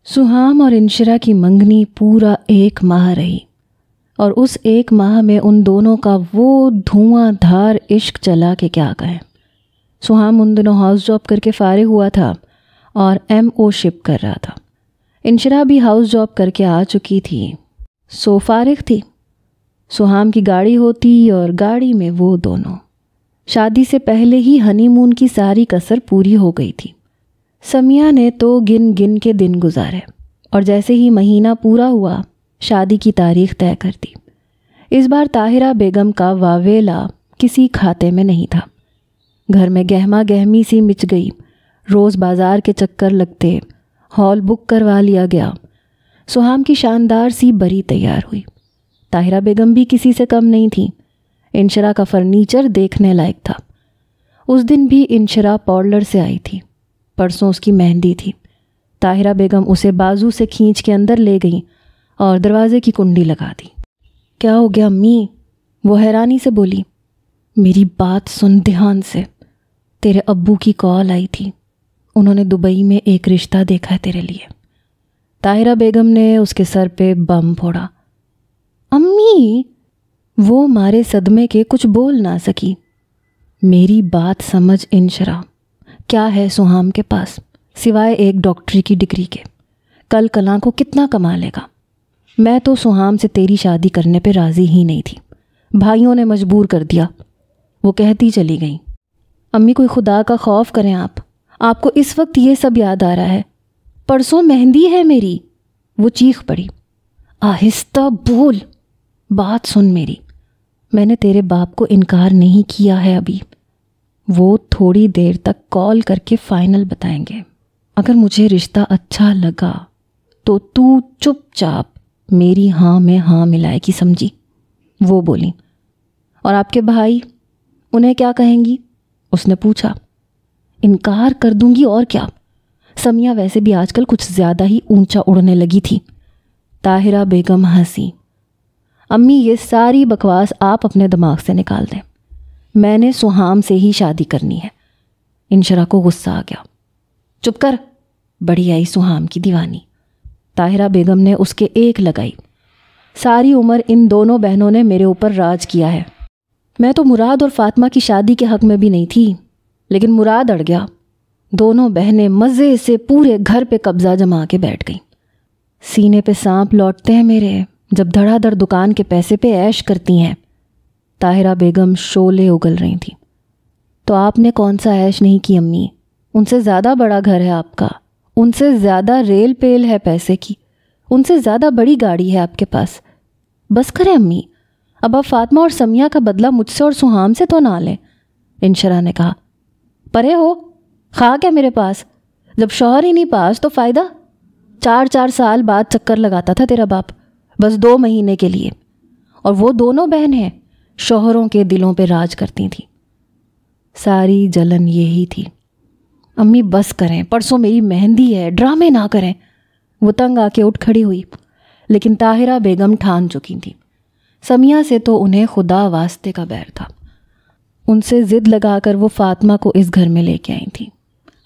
سہام اور انشرا کی منگنی پورا 1 ماہ رہی، اور اس 1 ماہ میں ان دونوں کا وہ دھواں دھار عشق چلا کہ کیا کہیں۔ سہام ان دنوں ہاؤس جاب کر کے فارغ ہوا تھا اور MO شپ کر رہا تھا۔ انشرا بھی ہاؤس جاب کر کے آ چکی تھی، سو فارغ تھی۔ سہام کی گاڑی ہوتی اور گاڑی میں وہ دونوں۔ شادی سے پہلے ہی ہنی مون کی ساری کسر پوری ہو گئی تھی۔ سمیہ نے تو گن گن کے دن گزارے، اور جیسے ہی مہینہ پورا ہوا شادی کی تاریخ طے کر دی۔ اس بار طاہرہ بیگم کا واویلا کسی کھاتے میں نہیں تھا۔ گھر میں گہما گہمی سی مچ گئی، روز بازار کے چکر لگتے، ہال بک کروا لیا گیا۔ سہام کی شاندار سی بری تیار ہوئی۔ طاہرہ بیگم بھی کسی سے کم نہیں تھی۔ انشرا کا فرنیچر دیکھنے لائق تھا۔ اس دن بھی انشرا پارلر سے آئی تھی، پرسوں اس کی مہندی تھی۔ طاہرہ بیگم اسے بازو سے کھینچ کے اندر لے گئیں اور دروازے کی کنڈی لگا دی۔ کیا ہو گیا امی؟ وہ حیرانی سے بولی۔ میری بات سن دھیان سے، تیرے ابو کی کال آئی تھی، انہوں نے دبئی میں ایک رشتہ دیکھا ہے تیرے لیے۔ طاہرہ بیگم نے اس کے سر پہ بم پھوڑا۔ امی! وہ مارے صدمے کے کچھ بول نہ سکی۔ میری بات سمجھ انشرا، کیا ہے سہام کے پاس سوائے ایک ڈاکٹری کی ڈگری کے؟ کل کلاں کو کتنا کما لے گا؟ میں تو سہام سے تیری شادی کرنے پہ راضی ہی نہیں تھی، بھائیوں نے مجبور کر دیا، وہ کہتی چلی گئیں۔ امی کوئی خدا کا خوف کریں آپ کو اس وقت یہ سب یاد آ رہا ہے؟ پرسوں مہندی ہے میری، وہ چیخ پڑی۔ آہستہ بول، بات سن میری، میں نے تیرے باپ کو انکار نہیں کیا ہے ابھی، وہ تھوڑی دیر تک کال کر کے فائنل بتائیں گے۔ اگر مجھے رشتہ اچھا لگا تو چپ چاپ میری ہاں میں ہاں ملائے گی، سمجھی؟ وہ بولی۔ اور آپ کے بھائی، انہیں کیا کہیں گی؟ اس نے پوچھا۔ انکار کر دوں گی اور کیا؟ سمیہ ویسے بھی آج کل کچھ زیادہ ہی اونچا اڑنے لگی تھی۔ طاہرہ بیگم ہنسی۔ امی یہ ساری بکواس آپ اپنے دماغ سے نکال دیں، میں نے سہام سے ہی شادی کرنی ہے۔ انشرا کو غصہ آ گیا۔ چپ کر، بڑی آئی سہام کی دیوانی۔ طاہرہ بیگم نے اس کے ایک لگائی۔ ساری عمر ان دونوں بہنوں نے میرے اوپر راج کیا ہے۔ میں تو مراد اور فاطمہ کی شادی کے حق میں بھی نہیں تھی، لیکن مراد اڑ گیا۔ دونوں بہنیں مزے سے پورے گھر پہ قبضہ جما کے بیٹھ گئیں۔ سینے پہ سانپ لوٹتے ہیں میرے جب دھڑا دھڑ دکان کے پیسے پہ عیش کرتی ہیں۔ طاہرہ بیگم شعلے اگل رہی تھیں۔ تو آپ نے کون سا عیش نہیں کی امی؟ ان سے زیادہ بڑا گھر ہے آپ کا، ان سے زیادہ ریل پیل ہے پیسے کی، ان سے زیادہ بڑی گاڑی ہے آپ کے پاس۔ بس کریں امی، اب آپ فاطمہ اور سمیہ کا بدلہ مجھ سے اور سہام سے تو نہ لیں۔ انشرا نے کہا۔ پرے ہو، خاک ہے میرے پاس، جب شوہر ہی نہیں پاس تو فائدہ؟ 4 سال بعد چکر لگاتا تھا تیرا باپ، بس 2 مہینے کے لیے، اور وہ دونوں بہن ہیں شوہروں کے دلوں پہ راج کرتی تھیں۔ ساری جلن یہی تھی۔ امی بس کریں، پرسوں میری مہندی ہے، ڈرامے نہ کریں۔ وہ تنگ آ کے اٹھ کھڑی ہوئی، لیکن طاہرہ بیگم ٹھان چکی تھی۔ سمیہ سے تو انہیں خدا واسطے کا بیر تھا۔ ان سے ضد لگا کر وہ فاطمہ کو اس گھر میں لے کے آئی تھی۔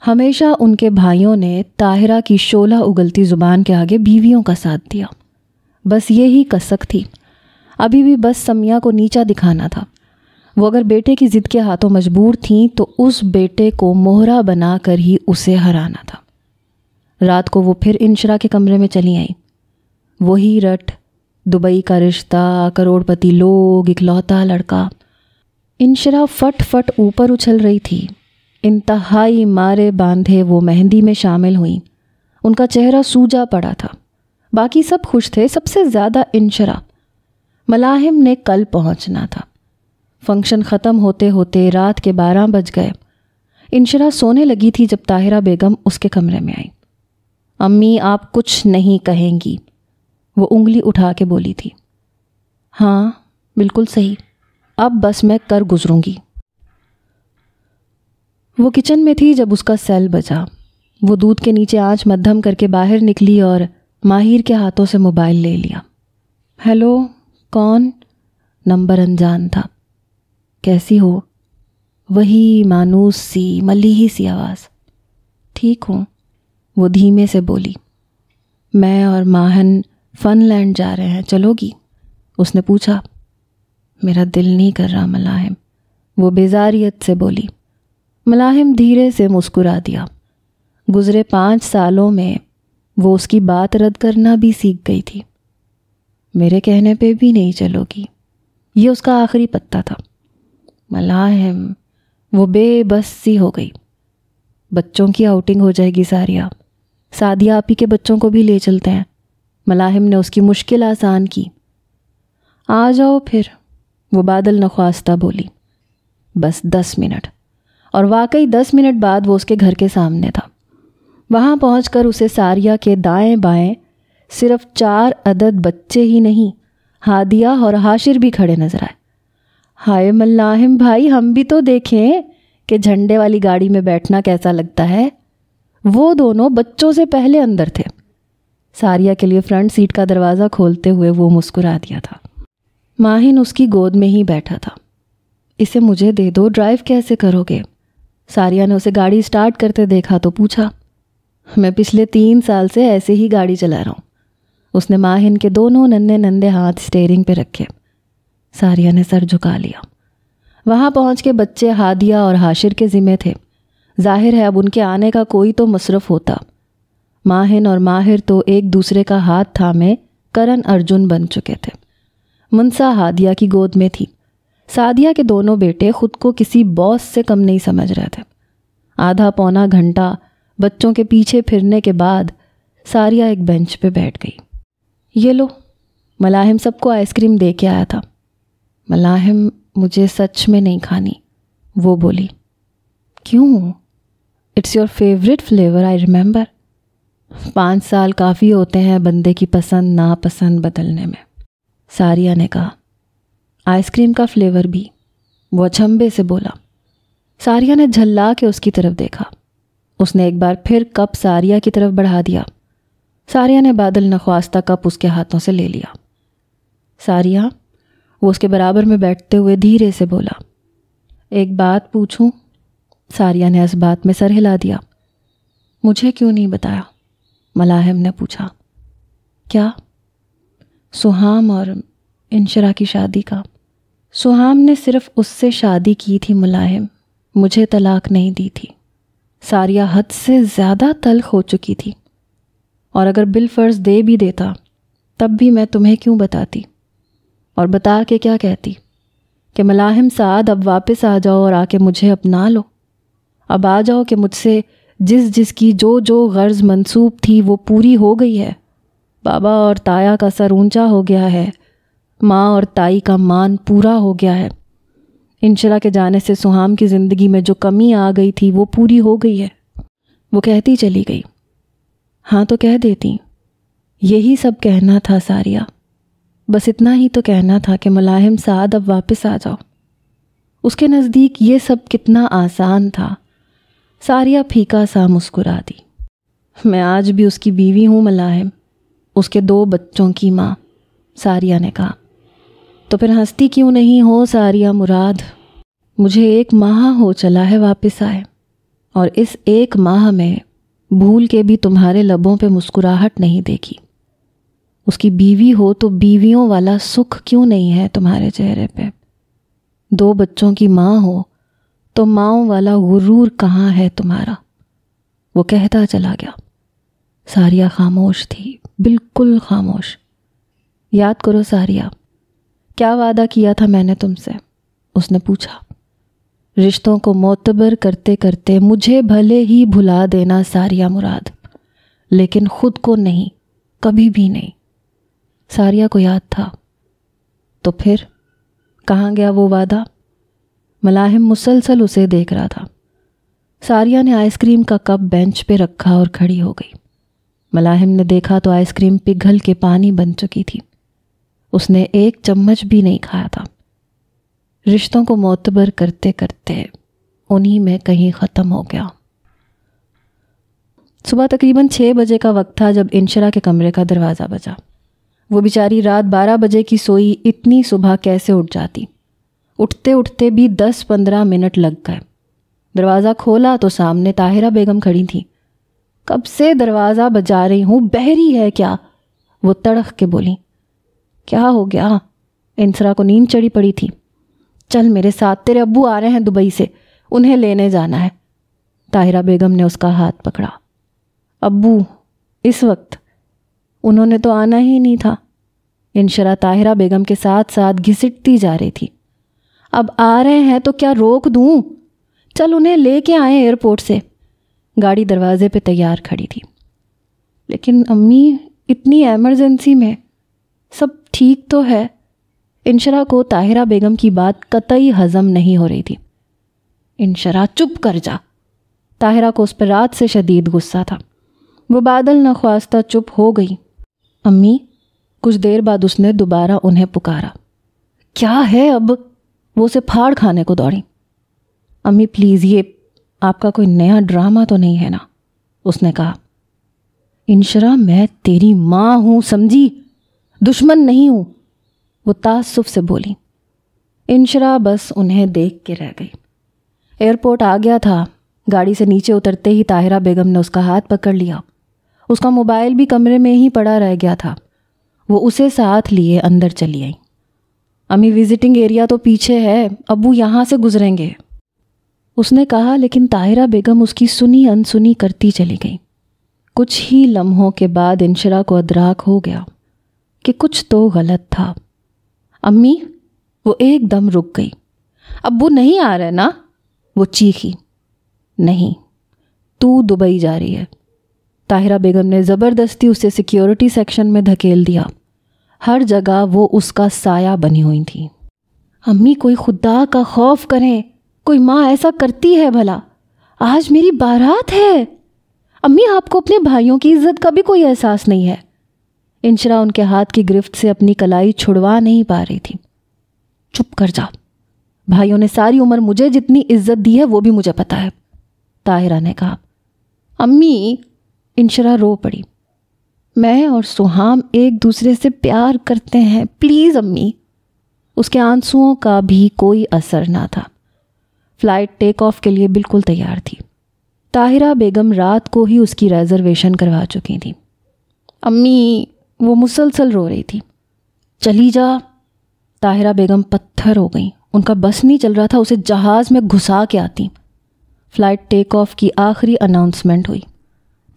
ہمیشہ ان کے بھائیوں نے طاہرہ کی شعلہ اگلتی زبان کے آگے بیویوں کا ساتھ دیا۔ بس یہی کسک تھی، ابھی بھی بس سمیہ کو نیچا دکھانا تھا۔ وہ اگر بیٹے کی ضد کے ہاتھوں مجبور تھیں تو اس بیٹے کو مہرا بنا کر ہی اسے ہرانا تھا۔ رات کو وہ پھر انشرا کے کمرے میں چلی آئیں۔ وہی رٹ، دبئی کا رشتہ، کروڑ پتی لوگ، اکلوتا لڑکا۔ انشرا فٹ فٹ اوپر اچھل رہی تھی۔ انتہائی مارے باندھے وہ مہندی میں شامل ہوئیں۔ ان کا چہرہ سوجا پڑا تھا، باقی سب خوش تھے، سب سے زیادہ انشرا۔ ملاحم نے کل پہنچنا تھا۔ فنکشن ختم ہوتے ہوتے رات کے 12 بج گئے۔ انشرا سونے لگی تھی جب طاہرہ بیگم اس کے کمرے میں آئی۔ امی آپ کچھ نہیں کہیں گی، وہ انگلی اٹھا کے بولی تھی۔ ہاں بالکل صحیح، اب بس میں کر گزروں گی۔ وہ کچن میں تھی جب اس کا سیل بجا۔ وہ دودھ کے نیچے آنچ مدھم کر کے باہر نکلی اور ماہر کے ہاتھوں سے موبائل لے لیا۔ ہیلو، کون؟ نمبر انجان تھا۔ کیسی ہو؟ وہی مانوس سی ملیحی سی آواز۔ ٹھیک ہوں، وہ دھیمے سے بولی۔ میں اور ماہن فن لینڈ جا رہے ہیں، چلو گی؟ اس نے پوچھا۔ میرا دل نہیں کر رہا ملاحم، وہ بیزاریت سے بولی۔ ملاحم دھیرے سے مسکرا دیا۔ گزرے 5 سالوں میں وہ اس کی بات رد کرنا بھی سیکھ گئی تھی۔ میرے کہنے پہ بھی نہیں چلو گی، یہ اس کا آخری پتہ تھا۔ ملاحم، وہ بے بس سی ہو گئی۔ بچوں کی آؤٹنگ ہو جائے گی ساریہ، سعدیہ آپی کے بچوں کو بھی لے چلتے ہیں۔ ملاحم نے اس کی مشکل آسان کی۔ آ جاؤ پھر، وہ بادل نخواستہ بولی۔ بس 10 منٹ، اور واقعی 10 منٹ بعد وہ اس کے گھر کے سامنے تھا۔ وہاں پہنچ کر اسے ساریہ کے دائیں بائیں صرف 4 عدد بچے ہی نہیں، ہادیہ اور حاشر بھی کھڑے نظر آئے۔ ہائے ملاحم بھائی، ہم بھی تو دیکھیں کہ جھنڈے والی گاڑی میں بیٹھنا کیسا لگتا ہے۔ وہ دونوں بچوں سے پہلے اندر تھے۔ ساریہ کے لیے فرنٹ سیٹ کا دروازہ کھولتے ہوئے وہ مسکرا دیا تھا۔ ماہن اس کی گود میں ہی بیٹھا تھا۔ اسے مجھے دے دو، ڈرائیو کیسے کرو گے؟ ساریہ نے اسے گاڑی سٹارٹ کرتے دیکھا تو پوچھا۔ میں پچھلے 3 سال سے ایسے ہی گاڑی چلا رہا ہوں۔ اس نے ماہن کے دونوں ننھے ننھے ہاتھ سٹیئرنگ پہ رکھے۔ ساریہ نے سر جھکا لیا۔ وہاں پہنچ کے بچے ہادیہ اور حاشر کے ذمے تھے۔ ظاہر ہے اب ان کے آنے کا کوئی تو مصرف ہوتا۔ ماہن اور ماہر تو ایک دوسرے کا ہاتھ تھامے کرن ارجن بن چکے تھے۔ منسا ہادیہ کی گود میں تھی۔ سعدیہ کے دونوں بیٹے خود کو کسی باس سے کم نہیں سمجھ رہے تھے۔ آدھا پونا گھنٹہ بچوں کے پیچھے پھرنے کے بعد ساریہ ایک بینچ پہ بیٹھ گئی۔ یہ لو، ملاحم سب کو آئس کریم دے کے آیا تھا۔ ملاحم، مجھے سچ میں نہیں کھانی، وہ بولی۔ کیوں؟ It's your favourite flavour, I remember. 5 سال کافی ہوتے ہیں بندے کی پسند ناپسند بدلنے میں، ساریہ نے کہا۔ آئس کریم کا فلیور بھی، وہ اچھمبے سے بولا۔ ساریہ نے جھلا کے اس کی طرف دیکھا۔ اس نے ایک بار پھر کپ ساریہ کی طرف بڑھا دیا۔ ساریہ نے بادل نخواستہ کپ اس کے ہاتھوں سے لے لیا۔ ساریہ، وہ اس کے برابر میں بیٹھتے ہوئے دھیرے سے بولا۔ ایک بات پوچھوں؟ ساریہ نے اس بات میں سر ہلا دیا۔ مجھے کیوں نہیں بتایا؟ ملاحم نے پوچھا۔ کیا؟ سہام اور انشرا کی شادی کا۔ سہام نے صرف اس سے شادی کی تھی ملاحم، مجھے طلاق نہیں دی تھی۔ ساریہ حد سے زیادہ تلخ ہو چکی تھی، اور اگر بالفرض دے بھی دیتا تب بھی میں تمہیں کیوں بتاتی؟ اور بتا کے کیا کہتی؟ کہ ملاحم سعد اب واپس آ جاؤ اور آ کے مجھے اپنا لو۔ اب آ جاؤ کہ مجھ سے جس کی جو غرض منسوب تھی وہ پوری ہو گئی ہے۔ بابا اور تایا کا سر اونچا ہو گیا ہے، ماں اور تائی کا مان پورا ہو گیا ہے۔ انشرا کے جانے سے سہام کی زندگی میں جو کمی آ گئی تھی وہ پوری ہو گئی ہے۔ وہ کہتی چلی گئی۔ ہاں تو کہہ دیتی، یہی سب کہنا تھا ساریہ، بس اتنا ہی تو کہنا تھا کہ ملاحم سعد اب واپس آ جاؤ۔ اس کے نزدیک یہ سب کتنا آسان تھا۔ ساریہ پھیکا سا مسکرا دی۔ میں آج بھی اس کی بیوی ہوں ملاحم، اس کے 2 بچوں کی ماں، ساریہ نے کہا۔ تو پھر ہنستی کیوں نہیں ہو ساریہ مراد؟ مجھے 1 ماہ ہو چلا ہے واپس آئے، اور اس 1 ماہ میں بھول کے بھی تمہارے لبوں پہ مسکراہٹ نہیں دیکھی۔ اس کی بیوی ہو تو بیویوں والا سکھ کیوں نہیں ہے تمہارے چہرے پہ؟ 2 بچوں کی ماں ہو تو ماؤں والا غرور کہاں ہے تمہارا؟ وہ کہتا چلا گیا۔ ساریہ خاموش تھی، بالکل خاموش۔ یاد کرو ساریہ، کیا وعدہ کیا تھا میں نے تم سے؟ اس نے پوچھا۔ رشتوں کو معتبر کرتے کرتے مجھے بھلے ہی بھلا دینا ساریہ مراد، لیکن خود کو نہیں، کبھی بھی نہیں۔ ساریہ کو یاد تھا۔ تو پھر کہاں گیا وہ وعدہ؟ ملاحم مسلسل اسے دیکھ رہا تھا۔ ساریہ نے آئس کریم کا کپ بینچ پہ رکھا اور کھڑی ہو گئی۔ ملاحم نے دیکھا تو آئس کریم پگھل کے پانی بن چکی تھی۔ اس نے 1 چمچ بھی نہیں کھایا تھا۔ رشتوں کو معتبر کرتے کرتے انہی میں کہیں ختم ہو گیا۔ صبح تقریباً 6 بجے کا وقت تھا جب انشرا کے کمرے کا دروازہ بجا۔ وہ بیچاری رات 12 بجے کی سوئی اتنی صبح کیسے اٹھ جاتی؟ اٹھتے اٹھتے بھی 10-15 منٹ لگ گئے۔ دروازہ کھولا تو سامنے طاہرہ بیگم کھڑی تھیں۔ کب سے دروازہ بجا رہی ہوں، بہری ہے کیا؟ وہ تڑخ کے بولی۔ کیا ہو گیا؟ انسرا کو نیند چڑھی پڑی تھی۔ چل میرے ساتھ، تیرے ابو آ رہے ہیں دبئی سے، انہیں لینے جانا ہے۔ طاہرہ بیگم نے اس کا ہاتھ پکڑا۔ ابو اس وقت؟ انہوں نے تو آنا ہی نہیں تھا۔ انشرا طاہرہ بیگم کے ساتھ ساتھ گھسٹتی جا رہی تھی۔ اب آ رہے ہیں تو کیا روک دوں؟ چل انہیں لے کے آئیں ایئرپورٹ سے۔ گاڑی دروازے پہ تیار کھڑی تھی۔ لیکن امی اتنی ایمرجنسی میں سب ٹھیک تو ہے۔ انشرا کو طاہرہ بیگم کی بات قطعی ہضم نہیں ہو رہی تھی۔ انشرا چپ کر جا۔ طاہرہ کو اس پر رات سے شدید غصہ تھا۔ وہ بادل نخواستہ چپ ہو گئی۔ امی، کچھ دیر بعد اس نے دوبارہ انہیں پکارا۔ کیا ہے اب؟ وہ اسے پھاڑ کھانے کو دوڑی۔ امی پلیز، یہ آپ کا کوئی نیا ڈرامہ تو نہیں ہے نا؟ اس نے کہا۔ انشرا میں تیری ماں ہوں، سمجھی؟ دشمن نہیں ہوں، وہ تعصب سے بولی۔ انشرا بس انہیں دیکھ کے رہ گئی۔ ایئرپورٹ آ گیا تھا۔ گاڑی سے نیچے اترتے ہی طاہرہ بیگم نے اس کا ہاتھ پکڑ لیا۔ اس کا موبائل بھی کمرے میں ہی پڑا رہ گیا تھا۔ وہ اسے ساتھ لیے اندر چلی آئی۔ امی وزٹنگ ایریا تو پیچھے ہے، ابو یہاں سے گزریں گے، اس نے کہا، لیکن طاہرہ بیگم اس کی سنی انسنی کرتی چلی گئی۔ کچھ ہی لمحوں کے بعد انشرا کو ادراک ہو گیا کہ کچھ تو غلط تھا۔ امی، وہ ایک دم رک گئی۔ ابو نہیں آ رہے نا؟ وہ چیخی۔ نہیں، تو دبئی جا رہی ہے۔ طاہرہ بیگم نے زبردستی اسے سیکیورٹی سیکشن میں دھکیل دیا۔ ہر جگہ وہ اس کا سایہ بنی ہوئی تھی۔ امی کوئی خدا کا خوف کریں، کوئی ماں ایسا کرتی ہے بھلا؟ آج میری بارات ہے۔ امی آپ کو اپنے بھائیوں کی عزت کا بھی کوئی احساس نہیں ہے۔ انشرا ان کے ہاتھ کی گرفت سے اپنی کلائی چھڑوا نہیں پا رہی تھی۔ چپ کر جا، بھائیوں نے ساری عمر مجھے جتنی عزت دی ہے وہ بھی مجھے پتا ہے، طاہرہ نے کہا۔ امی، انشرا رو پڑی۔ میں اور سہام ایک دوسرے سے پیار کرتے ہیں، پلیز امی۔ اس کے آنسوؤں کا بھی کوئی اثر نہ تھا۔ فلائٹ ٹیک آف کے لیے بالکل تیار تھی۔ طاہرہ بیگم رات کو ہی اس کی ریزرویشن کروا چکی تھی۔ امی، وہ مسلسل رو رہی تھی۔ چلی جا۔ طاہرہ بیگم پتھر ہو گئیں۔ ان کا بس نہیں چل رہا تھا، اسے جہاز میں گھسا کے آتی۔ فلائٹ ٹیک آف کی آخری اناؤنسمنٹ ہوئی۔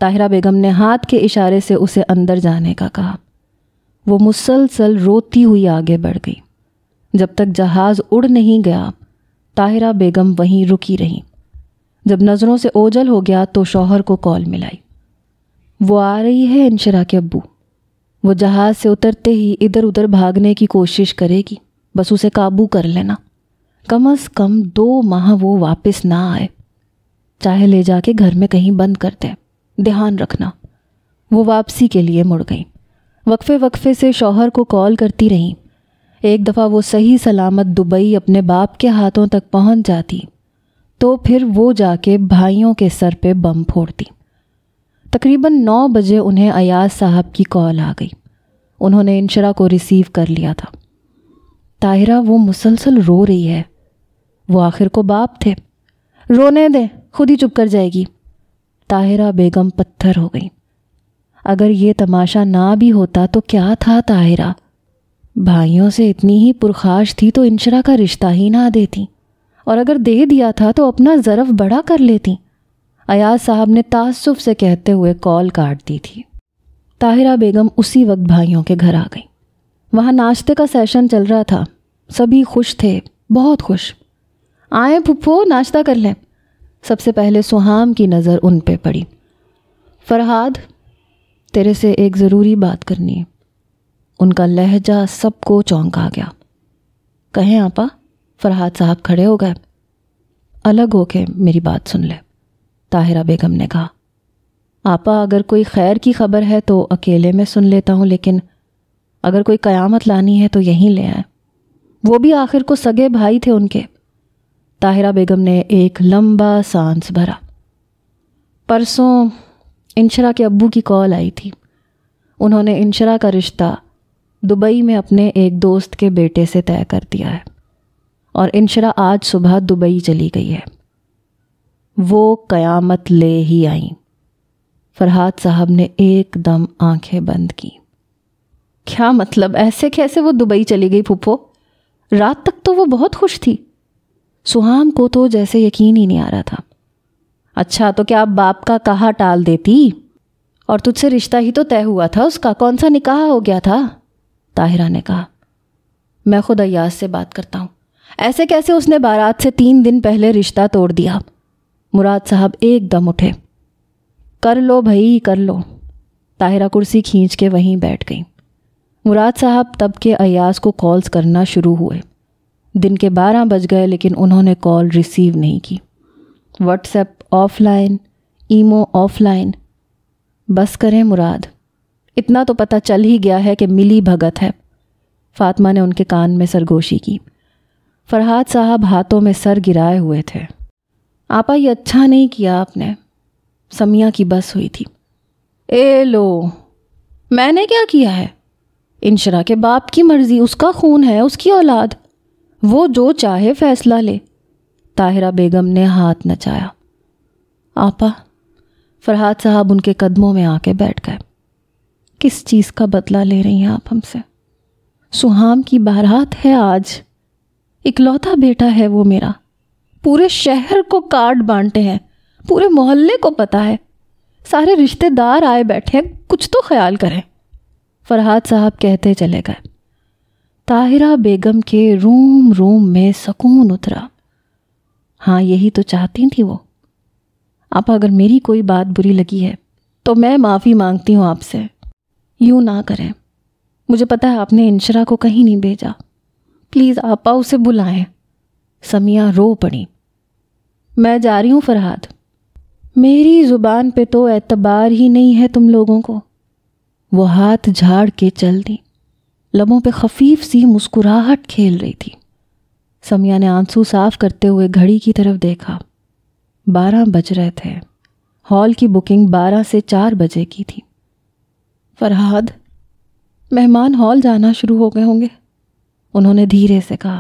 طاہرہ بیگم نے ہاتھ کے اشارے سے اسے اندر جانے کا کہا۔ وہ مسلسل روتی ہوئی آگے بڑھ گئی۔ جب تک جہاز اڑ نہیں گیا، طاہرہ بیگم وہیں رکی رہی۔ جب نظروں سے اوجھل ہو گیا تو شوہر کو کال ملائی۔ وہ آ رہی ہے انشرا کے ابو۔ وہ جہاز سے اترتے ہی ادھر ادھر بھاگنے کی کوشش کرے گی، بس اسے قابو کر لینا۔ کم از کم 2 ماہ وہ واپس نہ آئے، چاہے لے جا کے گھر میں کہیں بند کر دے، دھیان رکھنا۔ وہ واپسی کے لیے مڑ گئی۔ وقفے وقفے سے شوہر کو کال کرتی رہیں۔ ایک دفعہ وہ صحیح سلامت دبئی اپنے باپ کے ہاتھوں تک پہنچ جاتی تو پھر وہ جا کے بھائیوں کے سر پہ بم پھوڑتی۔ تقریباً 9 بجے انہیں ایاز صاحب کی کال آ گئی۔ انہوں نے انشرا کو ریسیو کر لیا تھا۔ طاہرہ، وہ مسلسل رو رہی ہے۔ وہ آخر کو باپ تھے، رونے دیں، خود ہی چپ کر جائے گی۔ طاہرہ بیگم پتھر ہو گئی۔ اگر یہ تماشا نہ بھی ہوتا تو کیا تھا طاہرہ؟ بھائیوں سے اتنی ہی پرخاش تھی تو انشرا کا رشتہ ہی نہ دیتی، اور اگر دے دیا تھا تو اپنا ظرف بڑا کر لیتی۔ ایاز صاحب نے تعصب سے کہتے ہوئے کال کاٹ دی تھی۔ طاہرہ بیگم اسی وقت بھائیوں کے گھر آ گئی۔ وہاں ناشتے کا سیشن چل رہا تھا۔ سبھی خوش تھے، بہت خوش۔ آئیں پھپھو، ناشتہ کر لیں۔ سب سے پہلے سہام کی نظر ان پہ پڑی۔ فرہاد، تیرے سے ایک ضروری بات کرنی ہے۔ ان کا لہجہ سب کو چونکا گیا۔ کہیں آپا؟ فرہاد صاحب کھڑے ہو گئے۔ الگ ہو کے میری بات سن لے، طاہرہ بیگم نے کہا۔ آپا، اگر کوئی خیر کی خبر ہے تو اکیلے میں سن لیتا ہوں، لیکن اگر کوئی قیامت لانی ہے تو یہیں لے آئیں۔ وہ بھی آخر کو سگے بھائی تھے ان کے۔ طاہرہ بیگم نے ایک لمبا سانس بھرا۔ پرسوں انشرا کے ابو کی کال آئی تھی۔ انہوں نے انشرا کا رشتہ دبئی میں اپنے ایک دوست کے بیٹے سے طے کر دیا ہے، اور انشرا آج صبح دبئی چلی گئی ہے۔ وہ قیامت لے ہی آئیں۔ فرحات صاحب نے ایک دم آنکھیں بند کی۔ کیا مطلب؟ ایسے کیسے وہ دبئی چلی گئی پھپھو؟ رات تک تو وہ بہت خوش تھی۔ سہام کو تو جیسے یقین ہی نہیں آ رہا تھا۔ اچھا تو کیا باپ کا کہا ٹال دیتی؟ اور تجھ سے رشتہ ہی تو طے ہوا تھا اس کا، کون سا نکاح ہو گیا تھا؟ طاہرہ نے کہا۔ میں خود ایاز سے بات کرتا ہوں۔ ایسے کیسے اس نے بارات سے 3 دن پہلے رشتہ توڑ دیا؟ مراد صاحب ایک دم اٹھے۔ کر لو بھائی کر لو۔ طاہرہ کرسی کھینچ کے وہیں بیٹھ گئی۔ مراد صاحب تب کے ایاز کو کالز کرنا شروع ہوئے۔ دن کے 12 بج گئے لیکن انہوں نے کال ریسیو نہیں کی۔ What's app of line, imo of line. بس کریں مراد، اتنا تو پتہ چل ہی گیا ہے کہ ملی بھگت ہے۔ فاطمہ نے ان کے کان میں سرگوشی کی۔ فرحات صاحب ہاتھوں میں سر گرائے ہوئے تھے۔ آپا یہ اچھا نہیں کیا آپ نے۔ سمیہ کی بس ہوئی تھی۔ اے لو، میں نے کیا کیا ہے؟ انشرا کے باپ کی مرضی، اس کا خون ہے، اس کی اولاد، وہ جو چاہے فیصلہ لے۔ طاہرہ بیگم نے ہاتھ نچایا۔ آپا، فرحات صاحب ان کے قدموں میں آ کے بیٹھ گئے۔ کس چیز کا بدلہ لے رہی ہیں آپ ہم سے؟ سہام کی بارات ہے آج، اکلوتا بیٹا ہے وہ میرا، پورے شہر کو کارڈ بانٹے ہیں، پورے محلے کو پتہ ہے، سارے رشتہ دار آئے بیٹھے ہیں، کچھ تو خیال کریں۔ فرحات صاحب کہتے چلے گئے۔ طاہرہ بیگم کے روم روم میں سکون اترا۔ ہاں یہی تو چاہتی تھی وہ۔ آپ اگر میری کوئی بات بری لگی ہے تو میں معافی مانگتی ہوں آپ سے۔ یوں نہ کریں، مجھے پتہ ہے آپ نے انشرا کو کہیں نہیں بھیجا، پلیز آپا اسے بلائیں۔ سمیہ رو پڑی۔ میں جا رہی ہوں فرحات، میری زبان پہ تو اعتبار ہی نہیں ہے تم لوگوں کو۔ وہ ہاتھ جھاڑ کے چل دی، لبوں پہ خفیف سی مسکراہٹ کھیل رہی تھی۔ سمیہ نے آنسو صاف کرتے ہوئے گھڑی کی طرف دیکھا۔ 12 بج رہے تھے۔ ہال کی بکنگ 12 سے 4 بجے کی تھی۔ فرحاد، مہمان ہال جانا شروع ہو گئے ہوں گے، انہوں نے دھیرے سے کہا۔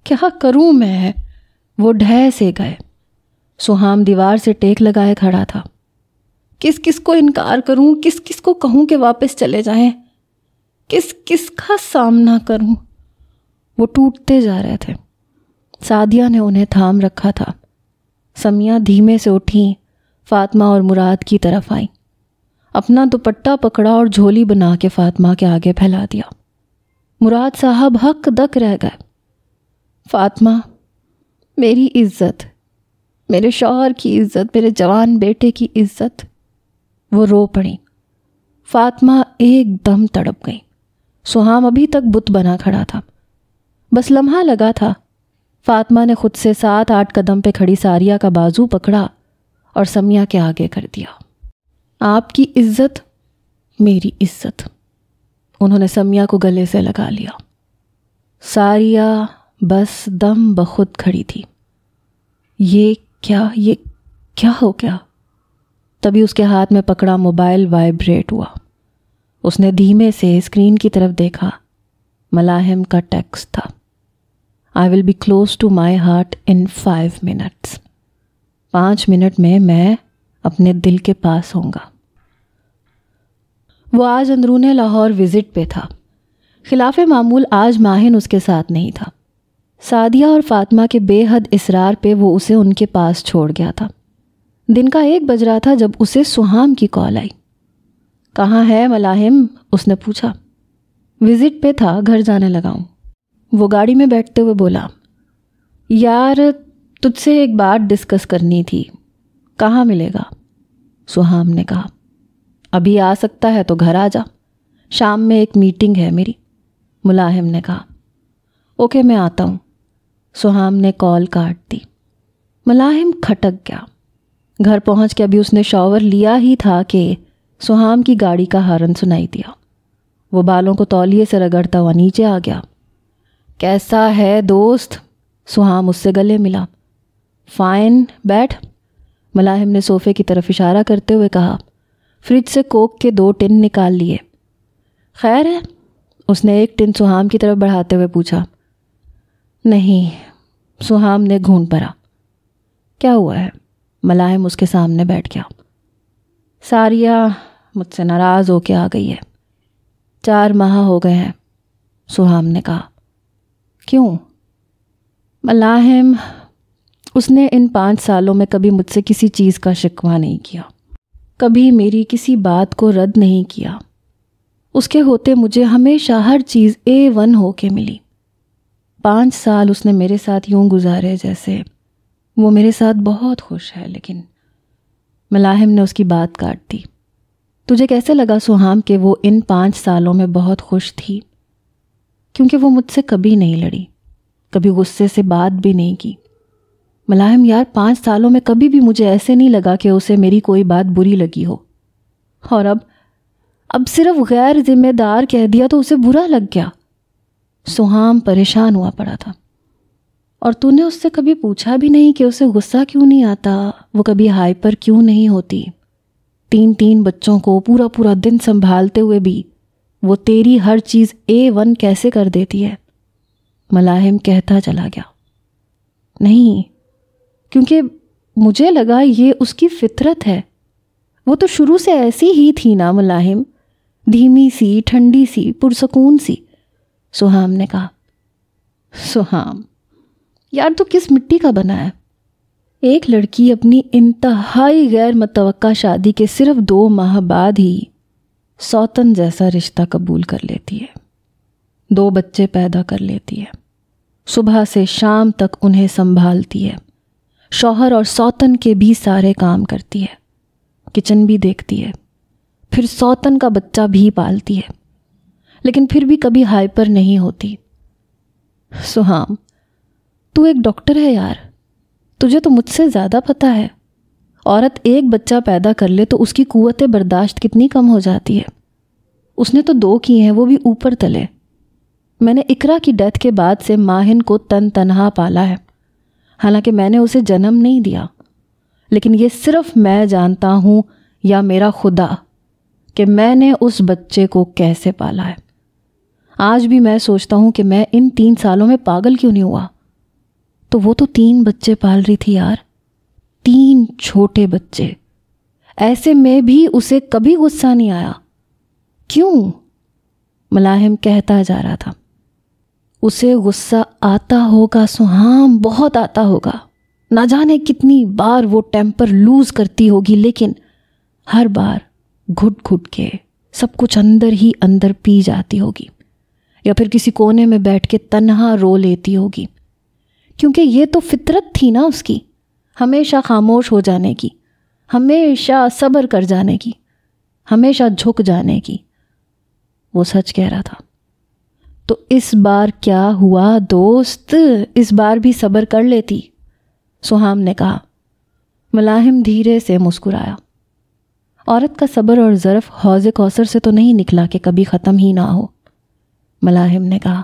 کیا کروں میں؟ وہ ڈھے سے گئے۔ سہام دیوار سے ٹیک لگائے کھڑا تھا۔ کس کس کو انکار کروں، کس کس کو کہوں کہ واپس چلے جائیں، کس کس کا سامنا کروں؟ وہ ٹوٹتے جا رہے تھے۔ سعدیہ نے انہیں تھام رکھا تھا۔ سمیہ دھیمے سے اٹھیں، فاطمہ اور مراد کی طرف آئیں۔ اپنا دوپٹہ پکڑا اور جھولی بنا کے فاطمہ کے آگے پھیلا دیا۔ مراد صاحب ہک دک رہ گئے۔ فاطمہ، میری عزت، میرے شوہر کی عزت، میرے جوان بیٹے کی عزت۔ وہ رو پڑیں۔ فاطمہ ایک دم تڑپ گئی۔ سہام ابھی تک بت بنا کھڑا تھا۔ بس لمحہ لگا تھا، فاطمہ نے خود سے 7-8 قدم پہ کھڑی ساریہ کا بازو پکڑا اور سمیہ کے آگے کر دیا۔ آپ کی عزت میری عزت۔ انہوں نے سمیہ کو گلے سے لگا لیا۔ ساریہ بس دم بخود کھڑی تھی۔ یہ کیا ہو گیا؟ تبھی اس کے ہاتھ میں پکڑا موبائل وائبریٹ ہوا۔ اس نے دھیمے سے اسکرین کی طرف دیکھا۔ ملاحم کا ٹیکسٹ تھا۔ I will be close to my heart in 5 minutes۔ 5 minute میں اپنے دل کے پاس ہوں گا۔ وہ آج اندرون لاہور وزٹ پہ تھا۔ خلاف معمول آج ماہن اس کے ساتھ نہیں تھا۔ سعدیہ اور فاطمہ کے بے حد اصرار پہ وہ اسے ان کے پاس چھوڑ گیا تھا۔ دن کا 1 بج رہا تھا جب اسے سہام کی کال آئی۔ کہاں ہے ملاحم؟ اس نے پوچھا۔ وزٹ پہ تھا، گھر جانے لگا ہوں۔ وہ گاڑی میں بیٹھتے ہوئے بولا، یار تجھ سے ایک بات ڈسکس کرنی تھی، کہاں ملے گا؟ سہام نے کہا، ابھی آ سکتا ہے تو گھر آ جا، شام میں ایک میٹنگ ہے میری۔ ملاحم نے کہا، اوکے میں آتا ہوں۔ سہام نے کال کاٹ دی۔ ملاحم کھٹک گیا۔ گھر پہنچ کے ابھی اس نے شاور لیا ہی تھا کہ سہام کی گاڑی کا ہارن سنائی دیا۔ وہ بالوں کو تولیے سے رگڑتا ہوا نیچے آ گیا۔ کیسا ہے دوست؟ سہام اس سے گلے ملا۔ فائن، بیٹھ۔ ملاحم نے صوفے کی طرف اشارہ کرتے ہوئے کہا۔ فریج سے کوک کے 2 ٹن نکال لیے۔ خیر ہے؟ اس نے ایک ٹن سہام کی طرف بڑھاتے ہوئے پوچھا۔ نہیں، سہام نے گھونٹ بھرا۔ کیا ہوا ہے؟ ملاحم اس کے سامنے بیٹھ گیا۔ ساریہ مجھ سے ناراض ہو کے آ گئی ہے. 4 ماہ ہو گئے ہیں. سہام نے کہا. کیوں؟ ملاحم، اس نے ان 5 سالوں میں کبھی مجھ سے کسی چیز کا شکوہ نہیں کیا، کبھی میری کسی بات کو رد نہیں کیا. اس کے ہوتے مجھے ہمیشہ ہر چیز A1 ہو کے ملی. 5 سال اس نے میرے ساتھ یوں گزارے جیسے وہ میرے ساتھ بہت خوش ہے. لیکن ملاحم نے اس کی بات کاٹ دی. تجھے کیسے لگا سہام کہ وہ ان 5 سالوں میں بہت خوش تھی؟ کیونکہ وہ مجھ سے کبھی نہیں لڑی، کبھی غصے سے بات بھی نہیں کی. ملاحم یار، 5 سالوں میں کبھی بھی مجھے ایسے نہیں لگا کہ اسے میری کوئی بات بری لگی ہو. اور اب صرف غیر ذمہ دار کہہ دیا تو اسے برا لگ گیا. سہام پریشان ہوا پڑا تھا. اور تو نے اس سے کبھی پوچھا بھی نہیں کہ اسے غصہ کیوں نہیں آتا، وہ کبھی ہائپر کیوں نہیں ہوتی؟ 3 بچوں کو پورا دن سنبھالتے ہوئے بھی وہ تیری ہر چیز A1 کیسے کر دیتی ہے؟ ملاحم کہتا چلا گیا. نہیں، کیونکہ مجھے لگا یہ اس کی فطرت ہے. وہ تو شروع سے ایسی ہی تھی نا ملاحم، دھیمی سی، ٹھنڈی سی، پرسکون سی. سہام نے کہا. سہام یار، تو کس مٹی کا بنا ہے؟ ایک لڑکی اپنی انتہائی غیر متوقع شادی کے صرف 2 ماہ بعد ہی سوتن جیسا رشتہ قبول کر لیتی ہے، 2 بچے پیدا کر لیتی ہے، صبح سے شام تک انہیں سنبھالتی ہے، شوہر اور سوتن کے بھی سارے کام کرتی ہے، کچن بھی دیکھتی ہے، پھر سوتن کا بچہ بھی پالتی ہے، لیکن پھر بھی کبھی ہائپر نہیں ہوتی. سہام، تو ایک ڈاکٹر ہے یار، تجھے تو مجھ سے زیادہ پتہ ہے. عورت ایک بچہ پیدا کر لے تو اس کی قوت برداشت کتنی کم ہو جاتی ہے. اس نے تو 2 کیے ہیں، وہ بھی اوپر تلے. میں نے اقرا کی ڈیتھ کے بعد سے ماہن کو تنہا پالا ہے. حالانکہ میں نے اسے جنم نہیں دیا، لیکن یہ صرف میں جانتا ہوں یا میرا خدا کہ میں نے اس بچے کو کیسے پالا ہے. آج بھی میں سوچتا ہوں کہ میں ان 3 سالوں میں پاگل کیوں نہیں ہوا. تو وہ تو 3 بچے پال رہی تھی یار، 3 چھوٹے بچے. ایسے میں بھی اسے کبھی غصہ نہیں آیا. کیوں؟ ملاحم کہتا جا رہا تھا. اسے غصہ آتا ہوگا سہام، بہت آتا ہوگا. نہ جانے کتنی بار وہ ٹیمپر لوز کرتی ہوگی، لیکن ہر بار گھٹ گھٹ کے سب کچھ اندر ہی اندر پی جاتی ہوگی، یا پھر کسی کونے میں بیٹھ کے تنہا رو لیتی ہوگی. کیونکہ یہ تو فطرت تھی نا اس کی، ہمیشہ خاموش ہو جانے کی، ہمیشہ صبر کر جانے کی، ہمیشہ جھک جانے کی. وہ سچ کہہ رہا تھا. تو اس بار کیا ہوا دوست؟ اس بار بھی صبر کر لیتی. سہام نے کہا. ملاحم دھیرے سے مسکرایا. عورت کا صبر اور ظرف حوض کوثر سے تو نہیں نکلا کہ کبھی ختم ہی نہ ہو. ملاحم نے کہا.